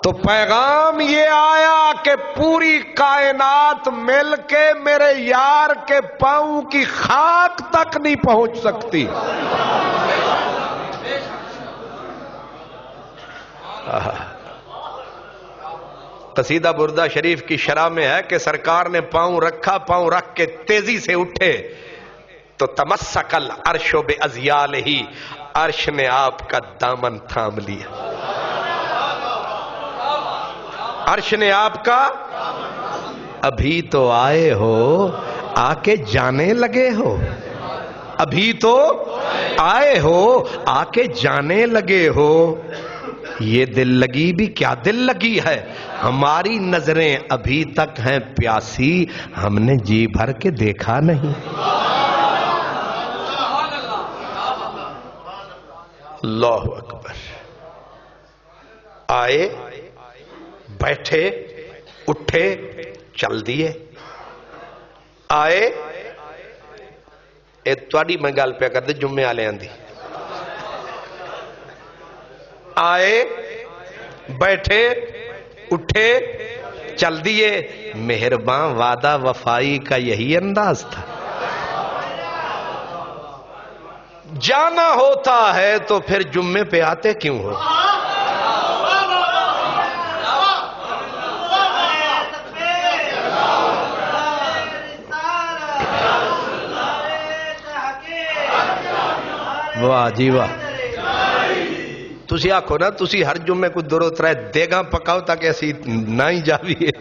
تو پیغام یہ آیا کہ پوری کائنات مل کے میرے یار کے پاؤں کی خاک تک نہیں پہنچ سکتی۔ قصیدہ بردہ شریف کی شرح میں ہے کہ سرکار نے پاؤں رکھا، پاؤں رکھ کے تیزی سے اٹھے تو تمسک العرش بعضیالہ، عرش نے آپ کا دامن تھام لیا، عرش نے آپ کا، ابھی تو آئے ہو آ کے جانے لگے ہو، ابھی تو آئے ہو آ کے جانے لگے ہو، یہ دل لگی بھی کیا دل لگی ہے، ہماری نظریں ابھی تک ہیں پیاسی، ہم نے جی بھر کے دیکھا نہیں۔ اللہ اکبر. آئے بیٹھے اٹھے چل دیے. آئے اے تواڈی میں گل پہ کردے جمعے والے دی. آئے بیٹھے اٹھے چل دیے. مہربان وعدہ وفائی کا یہی انداز تھا. جانا ہوتا ہے تو پھر جمعے پہ آتے کیوں ہو؟ واہ جی واہ. تسی آکھو نا تسی ہر جمعے کو درو ترائے دیگاں پکاؤ تاکہ اسی نہ ہی جاویے.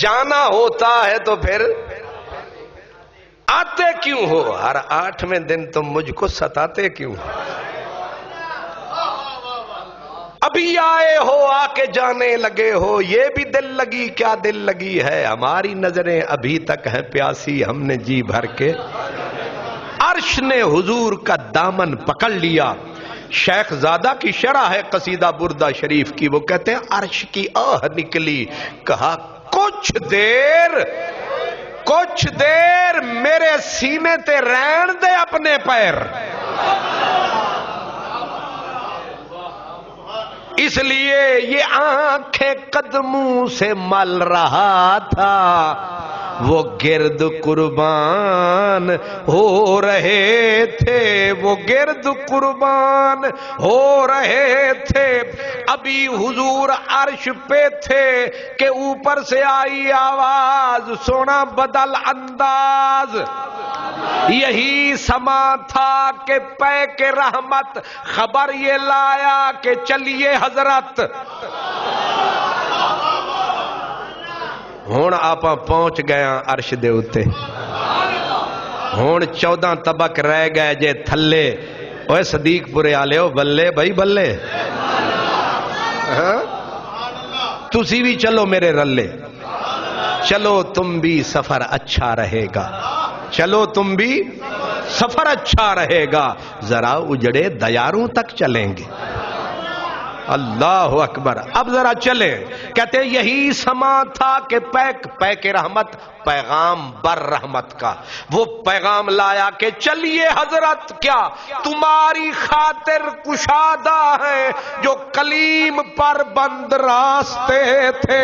جانا ہوتا ہے تو پھر آتے کیوں ہو؟ ہر 8ویں دن تم مجھ کو ستاتے کیوں ہو؟ ابھی آئے ہو آ کے جانے لگے ہو. یہ بھی دل لگی کیا دل لگی ہے. ہماری نظریں ابھی تک ہیں پیاسی, ہم نے جی بھر کے. عرش نے حضور کا دامن پکڑ لیا. شیخ زادہ کی شرح ہے قصیدہ بردہ شریف کی. وہ کہتے ہیں عرش کی آہ نکلی, کہا کچھ دیر میرے سینے تے رہن دے اپنے پیر. اس لیے یہ آنکھیں قدموں سے مل رہا تھا, وہ گرد قربان ہو رہے تھے, وہ گرد قربان ہو رہے تھے. ابھی حضور عرش پہ تھے کہ اوپر سے آئی آواز, سونا بدل انداز. یہی سما تھا کہ پے کے رحمت خبر یہ لایا کہ چلیے حضرت. ہون آپ پہنچ گیا عرش دے اتے. ہون 14 طبق رہ گئے جے تھلے. اوے صدیق پورے آلے ہو, بلے بھائی بلے. تسی بھی چلو میرے رلے, چلو تم بھی سفر اچھا رہے گا, چلو تم بھی سفر اچھا رہے گا. ذرا اجڑے دیاروں تک چلیں گے. اللہ اکبر. اب ذرا چلے. کہتے ہیں یہی سما تھا کہ پے کے رحمت پیغام بر رحمت کا, وہ پیغام لایا کہ چلیے حضرت. کیا تمہاری خاطر کشادہ ہیں جو کلیم پر بند راستے تھے.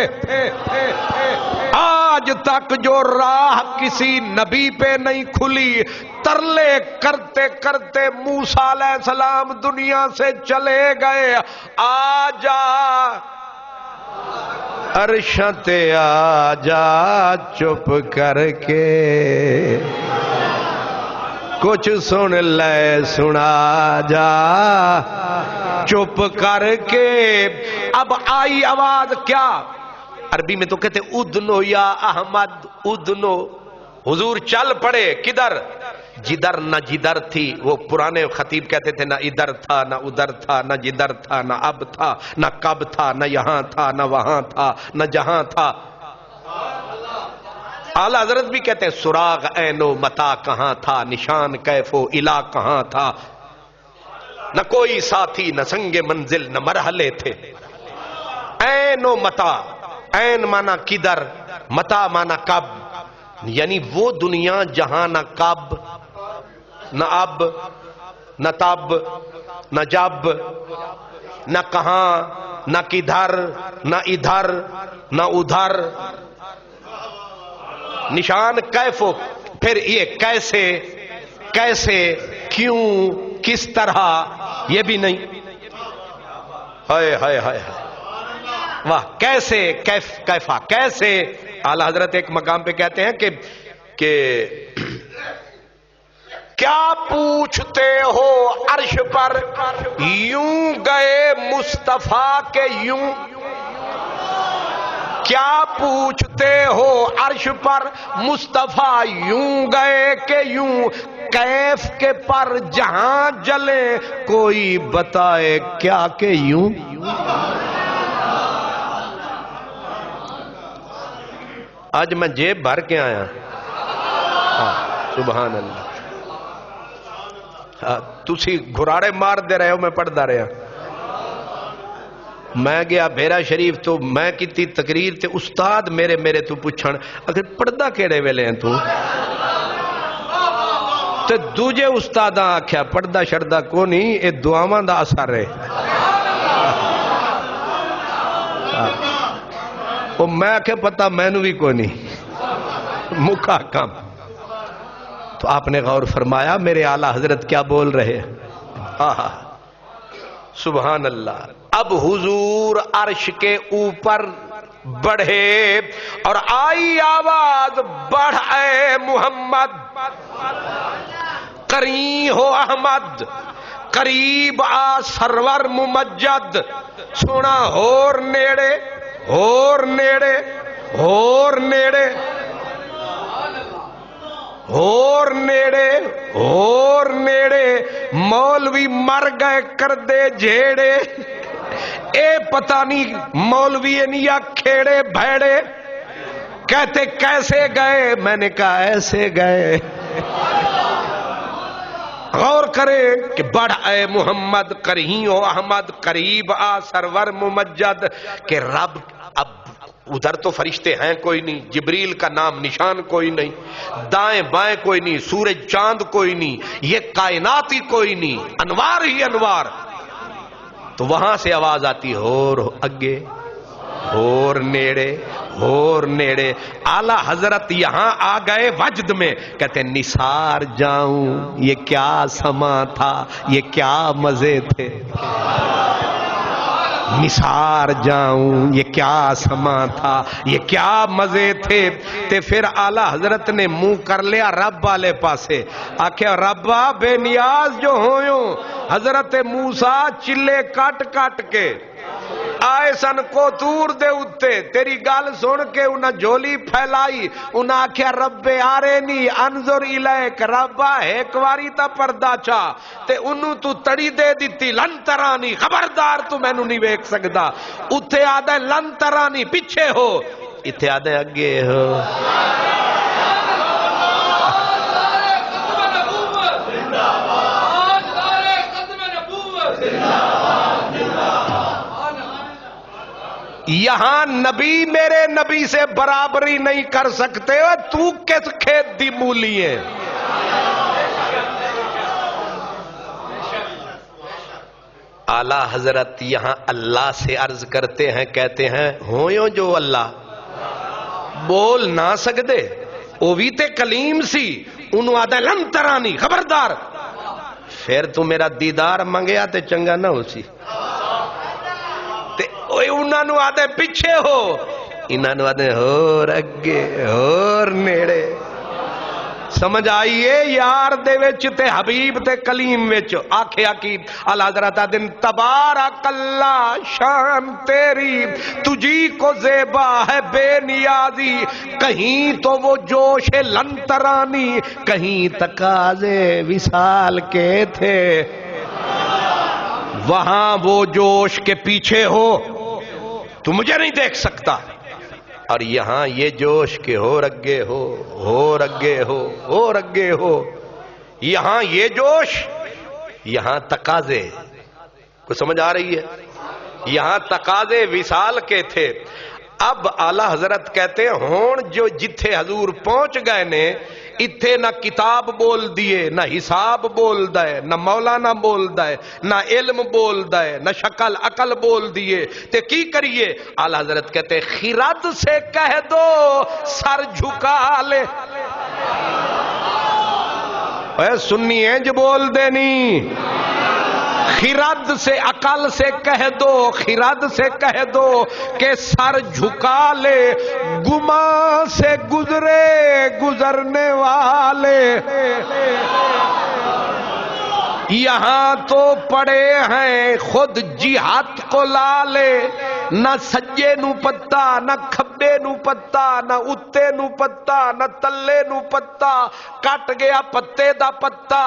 آج تک جو راہ کسی نبی پہ نہیں کھلی, ترلے کرتے کرتے موسیٰ علیہ السلام دنیا سے چلے گئے. آجا عرشت آجا چپ کر کے, کچھ سن لے سنا جا چپ کر کے. اب آئی آواز کیا, عربی میں تو کہتے ادنو یا احمد ادنو. حضور چل پڑے. کدھر؟ جدھر نہ جدھر تھی. وہ پرانے خطیب کہتے تھے نہ ادھر تھا نہ ادھر تھا, نہ جدھر تھا نہ اب تھا, نہ کب تھا, نہ یہاں تھا نہ وہاں تھا, نہ جہاں تھا. اعلیٰ حضرت بھی کہتے ہیں سراغ عین و متا کہاں تھا, نشان کیف و الا کہاں تھا. نہ کوئی ساتھی نہ سنگ منزل نہ مرحلے تھے. عین و متا, عین مانا کدھر, متا مانا کب. یعنی وہ دنیا جہاں نہ کب نہ اب نہ تب نہ جب نہ کہاں نہ کدھر نہ ادھر نہ ادھر. نشان کیف. پھر یہ کیسے کیسے کیوں کس طرح یہ بھی نہیں. ہائے ہائے ہائے واہ. کیسے کیفا کیسے. اعلیٰ حضرت ایک مقام پہ کہتے ہیں کہ کیا پوچھتے ہو عرش پر یوں گئے مصطفیٰ کے یوں. کیا پوچھتے ہو عرش پر مصطفیٰ یوں گئے کہ یوں. کیف کے پر جہاں جلے کوئی بتائے کیا کہ یوں. آج میں جیب بھر کے آیا. سبحان اللہ. تسی گھراڑے مار دے رہے ہو، میں پڑھدا رہا. میں گیا بھیرا شریف تو میں کیتی تقریر تے استاد میرے تو پوچھن اگر پڑھدا کیڑے ویلے ہیں تو تے دوجے استاداں آکھیا پڑھدا شردا کو نہیں، اے دعاواں دا اثر ہے. او میں کہ پتہ مینوں بھی کوئی نہیں مکا کم. تو آپ نے غور فرمایا میرے اعلیٰ حضرت کیا بول رہے ہیں. سبحان اللہ. اب حضور عرش کے اوپر بڑھے اور آئی آواز بڑھ اے محمد، قریب ہو احمد، قریب آ سرور ممجد. سونا ہور نیڑے ہور نیڑے ہور نیڑے ہور نیڑے ہور نیڑے. مولوی مر گئے کر دے جھیڑے، اے پتہ نہیں مولوی یا کھیڑے بھیڑے. کہتے کیسے گئے؟ میں نے کہا ایسے گئے. غور کرے کہ بڑھ اے محمد، قریب ہو احمد، قریب آ سرور ممجد. کہ رب اب ادھر تو فرشتے ہیں کوئی نہیں، جبریل کا نام نشان کوئی نہیں، دائیں بائیں کوئی نہیں، سورج چاند کوئی نہیں، یہ کائنات ہی کوئی نہیں، انوار ہی انوار. تو وہاں سے آواز آتی ہور اگے ہور نیڑے ہور نیڑے. اعلی حضرت یہاں آ گئے وجد میں، کہتے نثار جاؤں یہ کیا سما تھا، یہ کیا مزے تھے. نثار جاؤں یہ کیا سما تھا، یہ کیا مزے تھے. تے پھر اعلی حضرت نے منہ کر لیا رب والے پاسے. آکھیا ربا بے نیاز جو ہویوں، حضرت موسیٰ چلے کٹ کٹ کے آئے سن کو تور دے اتے، تیری گال سن کے انہاں جھولی پھیلائی. انہاں آکھیا رب آرینی انظر الیک، ربا ایک واری تا پردہ چا. تے انہوں تو تڑی دے دیتی لن ترانی، خبردار تو میں نو نہیں ویک سکدا. اتھے آدھے لن ترانی پیچھے ہو، اتھے آدھے اگے ہو. یہاں نبی میرے نبی سے برابری نہیں کر سکتے، تو کس کھیت دی مولی ہے. اعلیٰ حضرت یہاں اللہ سے عرض کرتے ہیں، کہتے ہیں ہویوں جو اللہ بول نہ سکدے، او بھی تے کلیم سی. انہوں آدھا لن ترانی، خبردار. پھر تو میرا دیدار منگیا تے چنگا نہ ہو سی. انہاں نو آدھے پیچھے ہو، انہاں نو آدھے ہور اگے ہور نیڑے. سمجھ آئیے یار دے وچ تے حبیب تے کلیم وچ. آکھیا کی اعلیٰ حضرت دن تبارک اللہ شان تیری تجھی کو زیبا ہے بے نیازی. کہیں تو وہ جوش لن ترانی، کہیں تقاضے وصال کے تھے. وہاں وہ جوش کے پیچھے ہو تو مجھے نہیں دیکھ سکتا، اور یہاں یہ جوش کے ہو رگے ہو ہو رگے ہو رگے ہو. یہاں یہ جوش، یہاں تقاضے کو سمجھ آ رہی ہے، یہاں تقاضے وصال کے تھے. اب اعلی حضرت کہتے ہیں ہون جو جتھے حضور پہنچ گئے نے، اتھے نہ کتاب بول دیے، نہ حساب بول دائے، نہ مولانا بول دائے، نہ علم بول دائے، نہ شکل عقل بول دیے. تے کی کریے؟ اعلی حضرت کہتے ہیں خرد سے کہہ دو سر جھکا لے. اے سنی انج بول دینی، خرد سے عقل سے کہہ دو، خرد سے کہہ دو کہ سر جھکا لے. گما سے گزرے گزرنے والے یہاں تو پڑے ہیں خود جہاد کو لالے. نہ سجے نو پتا، نہ کھبے نو پتا، نہ اتے نو پتا، نہ تلے نو پتا. کٹ گیا پتے دا پتا.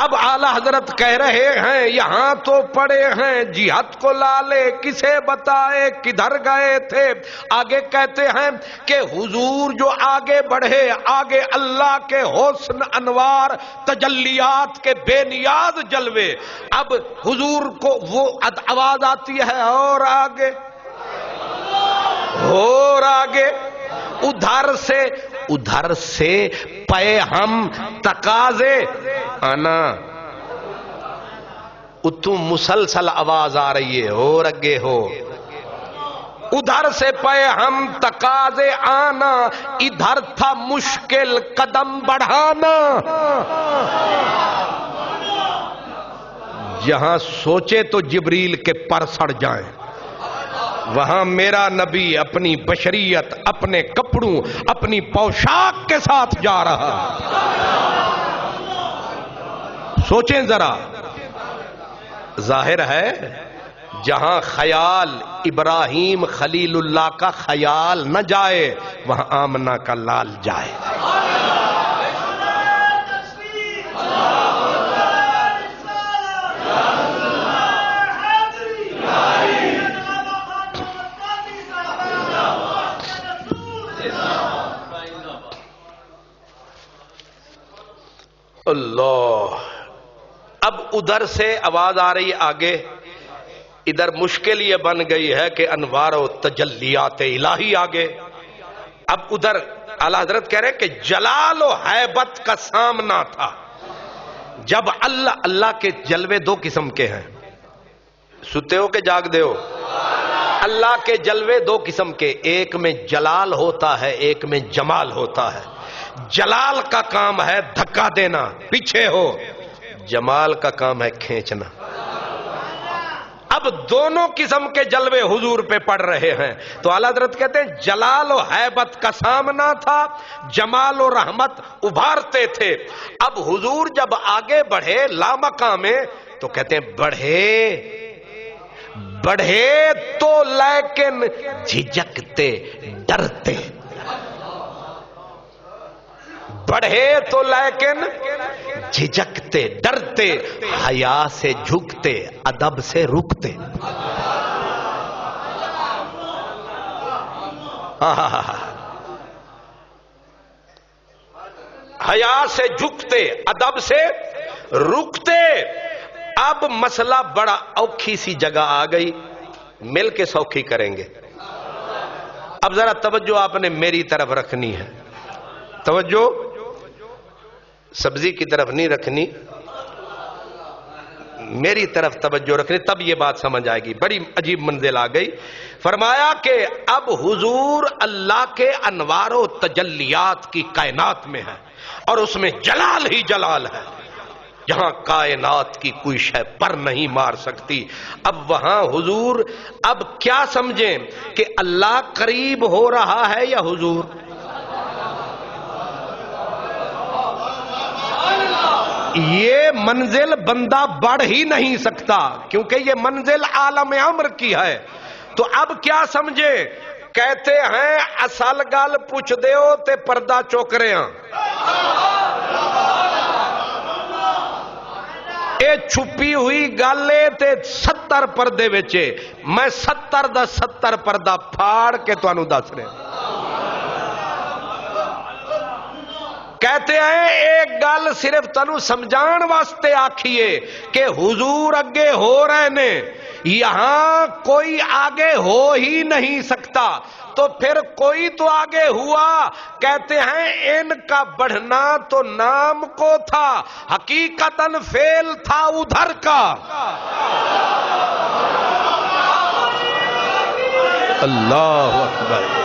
اب اعلی حضرت کہہ رہے ہیں یہاں تو پڑے ہیں جہت کو لالے کسے بتائے کدھر گئے تھے. آگے کہتے ہیں کہ حضور جو آگے بڑھے آگے اللہ کے حسن انوار تجلیات کے بے نیاز جلوے. اب حضور کو وہ آواز آتی ہے اور آگے اور آگے. ادھر سے پے ہم تقاضے آنا. اتو مسلسل آواز آ رہی ہے اور اگے ہو. ادھر سے پے ہم تقاضے آنا ادھر تھا مشکل قدم بڑھانا. جہاں سوچے تو جبریل کے پر سڑ جائیں وہاں میرا نبی اپنی بشریت اپنے کپڑوں اپنی پوشاک کے ساتھ جا رہا. سوچیں ذرا. ظاہر ہے جہاں خیال ابراہیم خلیل اللہ کا خیال نہ جائے وہاں آمنہ کا لال جائے. اللہ. اب ادھر سے آواز آ رہی آگے. ادھر مشکل یہ بن گئی ہے کہ انوار و تجلیات الہی آگے. اب ادھر اعلیٰ حضرت کہہ رہے کہ جلال و ہیبت کا سامنا تھا. جب اللہ کے جلوے دو قسم کے ہیں. ستے ہو کہ جاگ دے ہو؟ اللہ کے جلوے دو قسم کے. ایک میں جلال ہوتا ہے ایک میں جمال ہوتا ہے. جلال کا کام ہے دھکا دینا پیچھے ہو. جمال کا کام ہے کھینچنا. اب دونوں قسم کے جلوے حضور پہ پڑ رہے ہیں. تو اعلیٰ حضرت کہتے ہیں جلال و ہیبت کا سامنا تھا جمال و رحمت ابھارتے تھے. اب حضور جب آگے بڑھے لامقامے تو کہتے ہیں بڑھے تو لیکن جھجکتے ڈرتے. بڑھے تو لیکن جھجکتے ڈرتے حیا سے جھکتے ادب سے رکتے. حیا سے جھکتے ادب سے رکتے. اب مسئلہ بڑا اوکھی سی جگہ آ گئی. مل کے سوکھی کریں گے. اب ذرا توجہ آپ نے میری طرف رکھنی ہے. توجہ سبزی کی طرف نہیں رکھنی میری طرف توجہ رکھنی تب یہ بات سمجھ آئے گی. بڑی عجیب منزل آ گئی. فرمایا کہ اب حضور اللہ کے انوار و تجلیات کی کائنات میں ہے اور اس میں جلال ہی جلال ہے جہاں کائنات کی کوئی شے پر نہیں مار سکتی. اب وہاں حضور اب کیا سمجھیں کہ اللہ قریب ہو رہا ہے یا حضور؟ یہ منزل بندہ بڑھ ہی نہیں سکتا کیونکہ یہ منزل عالم امر کی ہے. تو اب کیا سمجھے؟ کہتے ہیں اصل گل پوچھ دیو تے پردہ چوک رہے ہیں. اے چھپی ہوئی گل تے 70 پردے وچے. میں 70 دا 70 پردہ پھاڑ کے تانوں دس رہا. کہتے ہیں ایک گل صرف تنو سمجھان واسطے آکھیے کہ حضور اگے ہو رہے نے یہاں کوئی آگے ہو ہی نہیں سکتا. تو پھر کوئی تو آگے ہوا. کہتے ہیں ان کا بڑھنا تو نام کو تھا حقیقتاً فعل تھا ادھر کا. اللہ اکبر.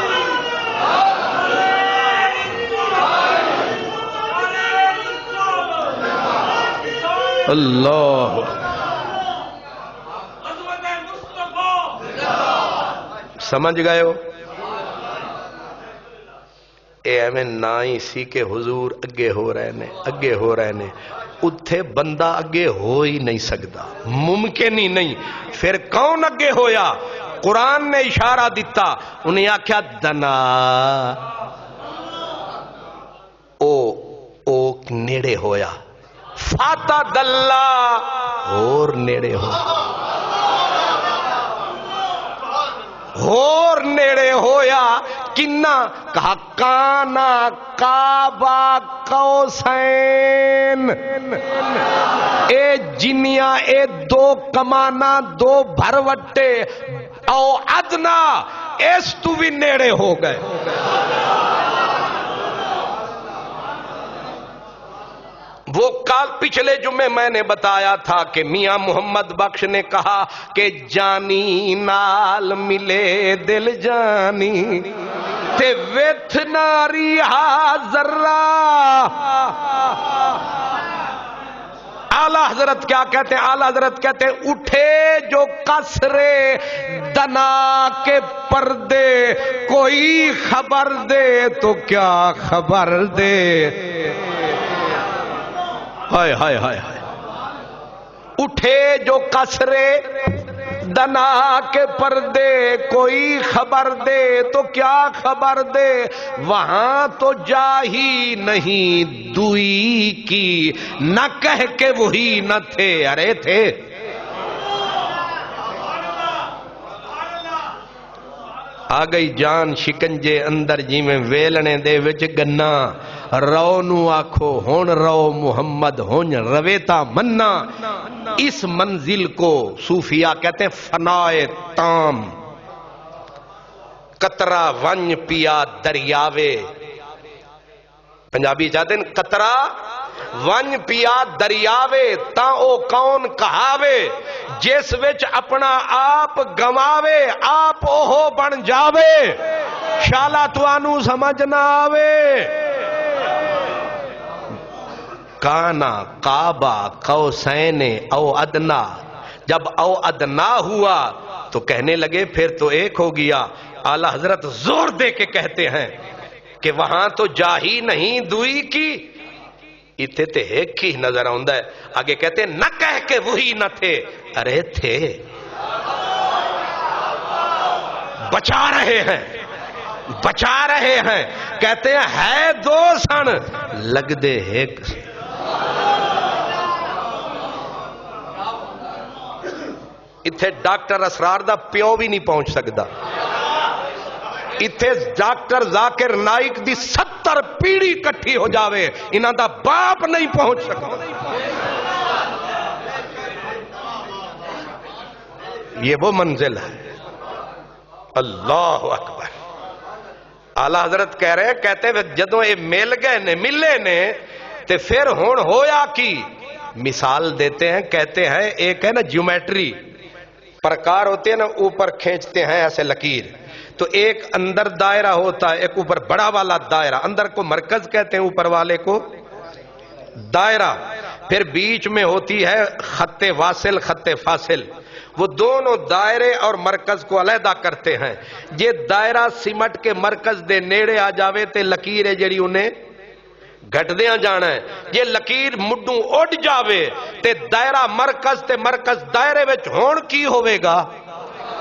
اللہ سمجھ گئے ہو؟ اے ایویں نہ ہی سی کہ حضور اگے ہو رہے نے اگے ہو رہے نے. اتھے بندہ اگے ہو ہی نہیں سکتا ممکن ہی نہیں. پھر کون اگے ہویا؟ قرآن نے اشارہ دیتا. انہیں آکھیا دنا او نیڑے ہویا فاتد اللہ اور نیڑے ہور نیڑے ہویا کنا کہا کانا کعبہ قوسین اے جنیاں اے دو کمانا دو بھروٹے او ادنا اس تو بھی نیڑے ہو گئے. وہ کال پچھلے جمعے میں نے بتایا تھا کہ میاں محمد بخش نے کہا کہ جانی نال ملے دل جانی تے ویتھ ناری حاضرہ. اعلیٰ حضرت کیا کہتے ہیں؟ اعلیٰ حضرت کہتے ہیں اٹھے جو کسرے دنا کے پردے کوئی خبر دے تو کیا خبر دے. ہائے ہائے ہائے ہائے. اٹھے جو کسرے دنا کے پردے کوئی خبر دے تو کیا خبر دے. وہاں تو جا ہی نہیں دوئی کی نہ کہہ کے وہی نہ تھے. ارے تھے. آ گئی جان شکنجے اندر جی میں ویلنے دے وچ گنا رو نو آکھو ہون رو محمد ہون رویتا منا. اس منزل کو صوفیاء کہتے ہیں فنائے تام. قطرہ ونج پیا دریاوے. پنجابی چاہتے ہیں قطرہ ونج پیا دریاوے تا او کون کہاوے جس وچ اپنا آپ گواوے آپ اوہو بن جاوے. شالا توانو سمجھ نہ آوے. کانا کعبہ قوسین او ادنا. جب او ادنا ہوا تو کہنے لگے پھر تو ایک ہو گیا. اعلیٰ حضرت زور دے کے کہتے ہیں کہ وہاں تو جا ہی نہیں دوئی کی اتنے تے ایک ہی نظر آندا ہے. آگے کہتے ہیں نہ کہہ کے وہی نہ تھے. ارے تھے. بچا رہے ہیں بچا رہے ہیں. کہتے ہیں ہے دو سن لگ دے ایک. اتھے ڈاکٹر اسرار دا پیو بھی نہیں پہنچ سکتا. اتھے ڈاکٹر ذاکر نائک دی 70 پیڑھی کٹھی ہو جاوے انہاں دا باپ نہیں پہنچ سکتا. یہ وہ منزل ہے. اللہ اکبر. اعلیٰ حضرت کہہ رہے ہیں کہتے ہیں جدوں یہ مل گئے نے ملے نے تے پھر ہون ہویا کی. مثال دیتے ہیں کہتے ہیں ایک ہے نا جیومیٹری پرکار ہوتے ہیں نا اوپر کھینچتے ہیں ایسے لکیر تو ایک اندر دائرہ ہوتا ہے ایک اوپر بڑا والا دائرہ. اندر کو مرکز کہتے ہیں اوپر والے کو دائرہ. پھر بیچ میں ہوتی ہے خط واصل خط فاصل. وہ دونوں دائرے اور مرکز کو علیحدہ کرتے ہیں. یہ دائرہ سمٹ کے مرکز دے نیڑے آ جاوے تے لکیر ہے جڑی انہیں گھٹ دیاں جانا ہے. یہ لکیر مڈوں اڑ جاوے تے دائرہ مرکز تے مرکز دائرے وچ ہون کی ہوئے گا.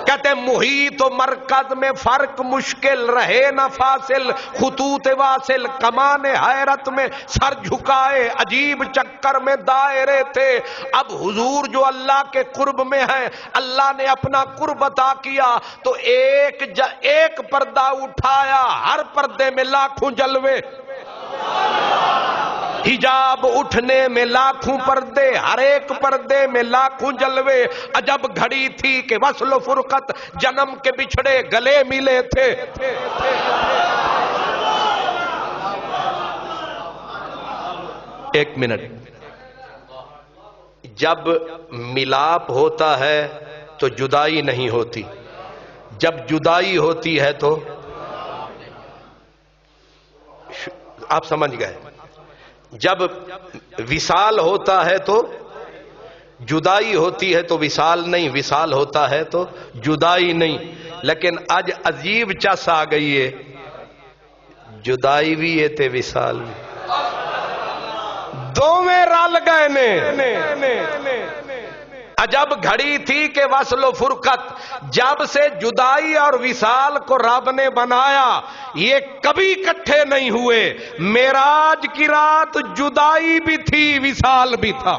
کہتے ہیں محیط و مرکز میں فرق مشکل رہے نہ فاصل. خطوط واصل کمان حیرت میں سر جھکائے عجیب چکر میں دائرے تھے. اب حضور جو اللہ کے قرب میں ہیں اللہ نے اپنا قرب عطا کیا تو ایک پردہ اٹھایا ہر پردے میں لاکھوں جلوے. حجاب اٹھنے میں لاکھوں پردے ہر ایک پردے میں لاکھوں جلوے. عجب گھڑی تھی کہ وصل و فرقت جنم کے بچھڑے گلے ملے تھے. ایک منٹ. جب ملاپ ہوتا ہے تو جدائی نہیں ہوتی. جب جدائی ہوتی ہے تو آپ سمجھ گئے. جب وصال ہوتا ہے تو جدائی ہوتی ہے تو وصال نہیں. وصال ہوتا ہے تو جدائی نہیں. لیکن آج عجیب چس آ گئی ہے جدائی بھی ہے تے وصال بھی. دو میں رل گئے نے. عجب گھڑی تھی کہ وصل و فرقت، جب سے جدائی اور وصال کو رب نے بنایا یہ کبھی اکٹھے نہیں ہوئے۔ معراج کی رات جدائی بھی تھی وصال بھی تھا،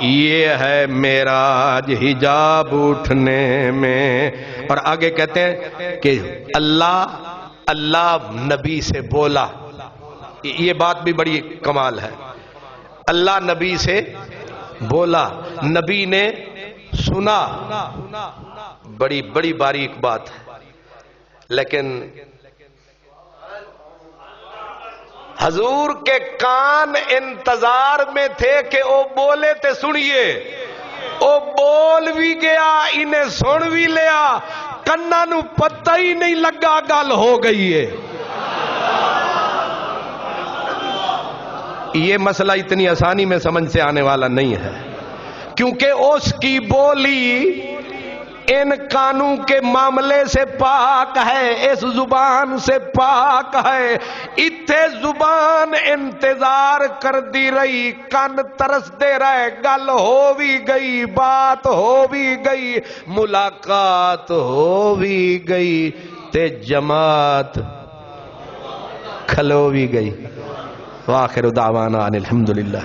یہ ہے معراج حجاب اٹھنے میں۔ اور آگے کہتے ہیں کہ اللہ نبی سے بولا، یہ بات بھی بڑی کمال ہے، اللہ نبی سے بولا، نبی نے سنا، بڑی بڑی باریک بات ہے، لیکن حضور کے کان انتظار میں تھے کہ او بولے تے سنیے، او بول بھی گیا انہیں سن بھی لیا، کناں نو پتہ ہی نہیں لگا گل ہو گئی ہے۔ یہ مسئلہ اتنی آسانی میں سمجھ سے آنے والا نہیں ہے، کیونکہ اس کی بولی ان کانوں کے معاملے سے پاک ہے، اس زبان سے پاک ہے۔ اتھے زبان انتظار کر دی رہی، کان ترس دے رہے، گل ہو بھی گئی، بات ہو بھی گئی، ملاقات ہو بھی گئی، تے جماعت کھلو بھی گئی۔ وآخر دعوانا ان الحمدللہ۔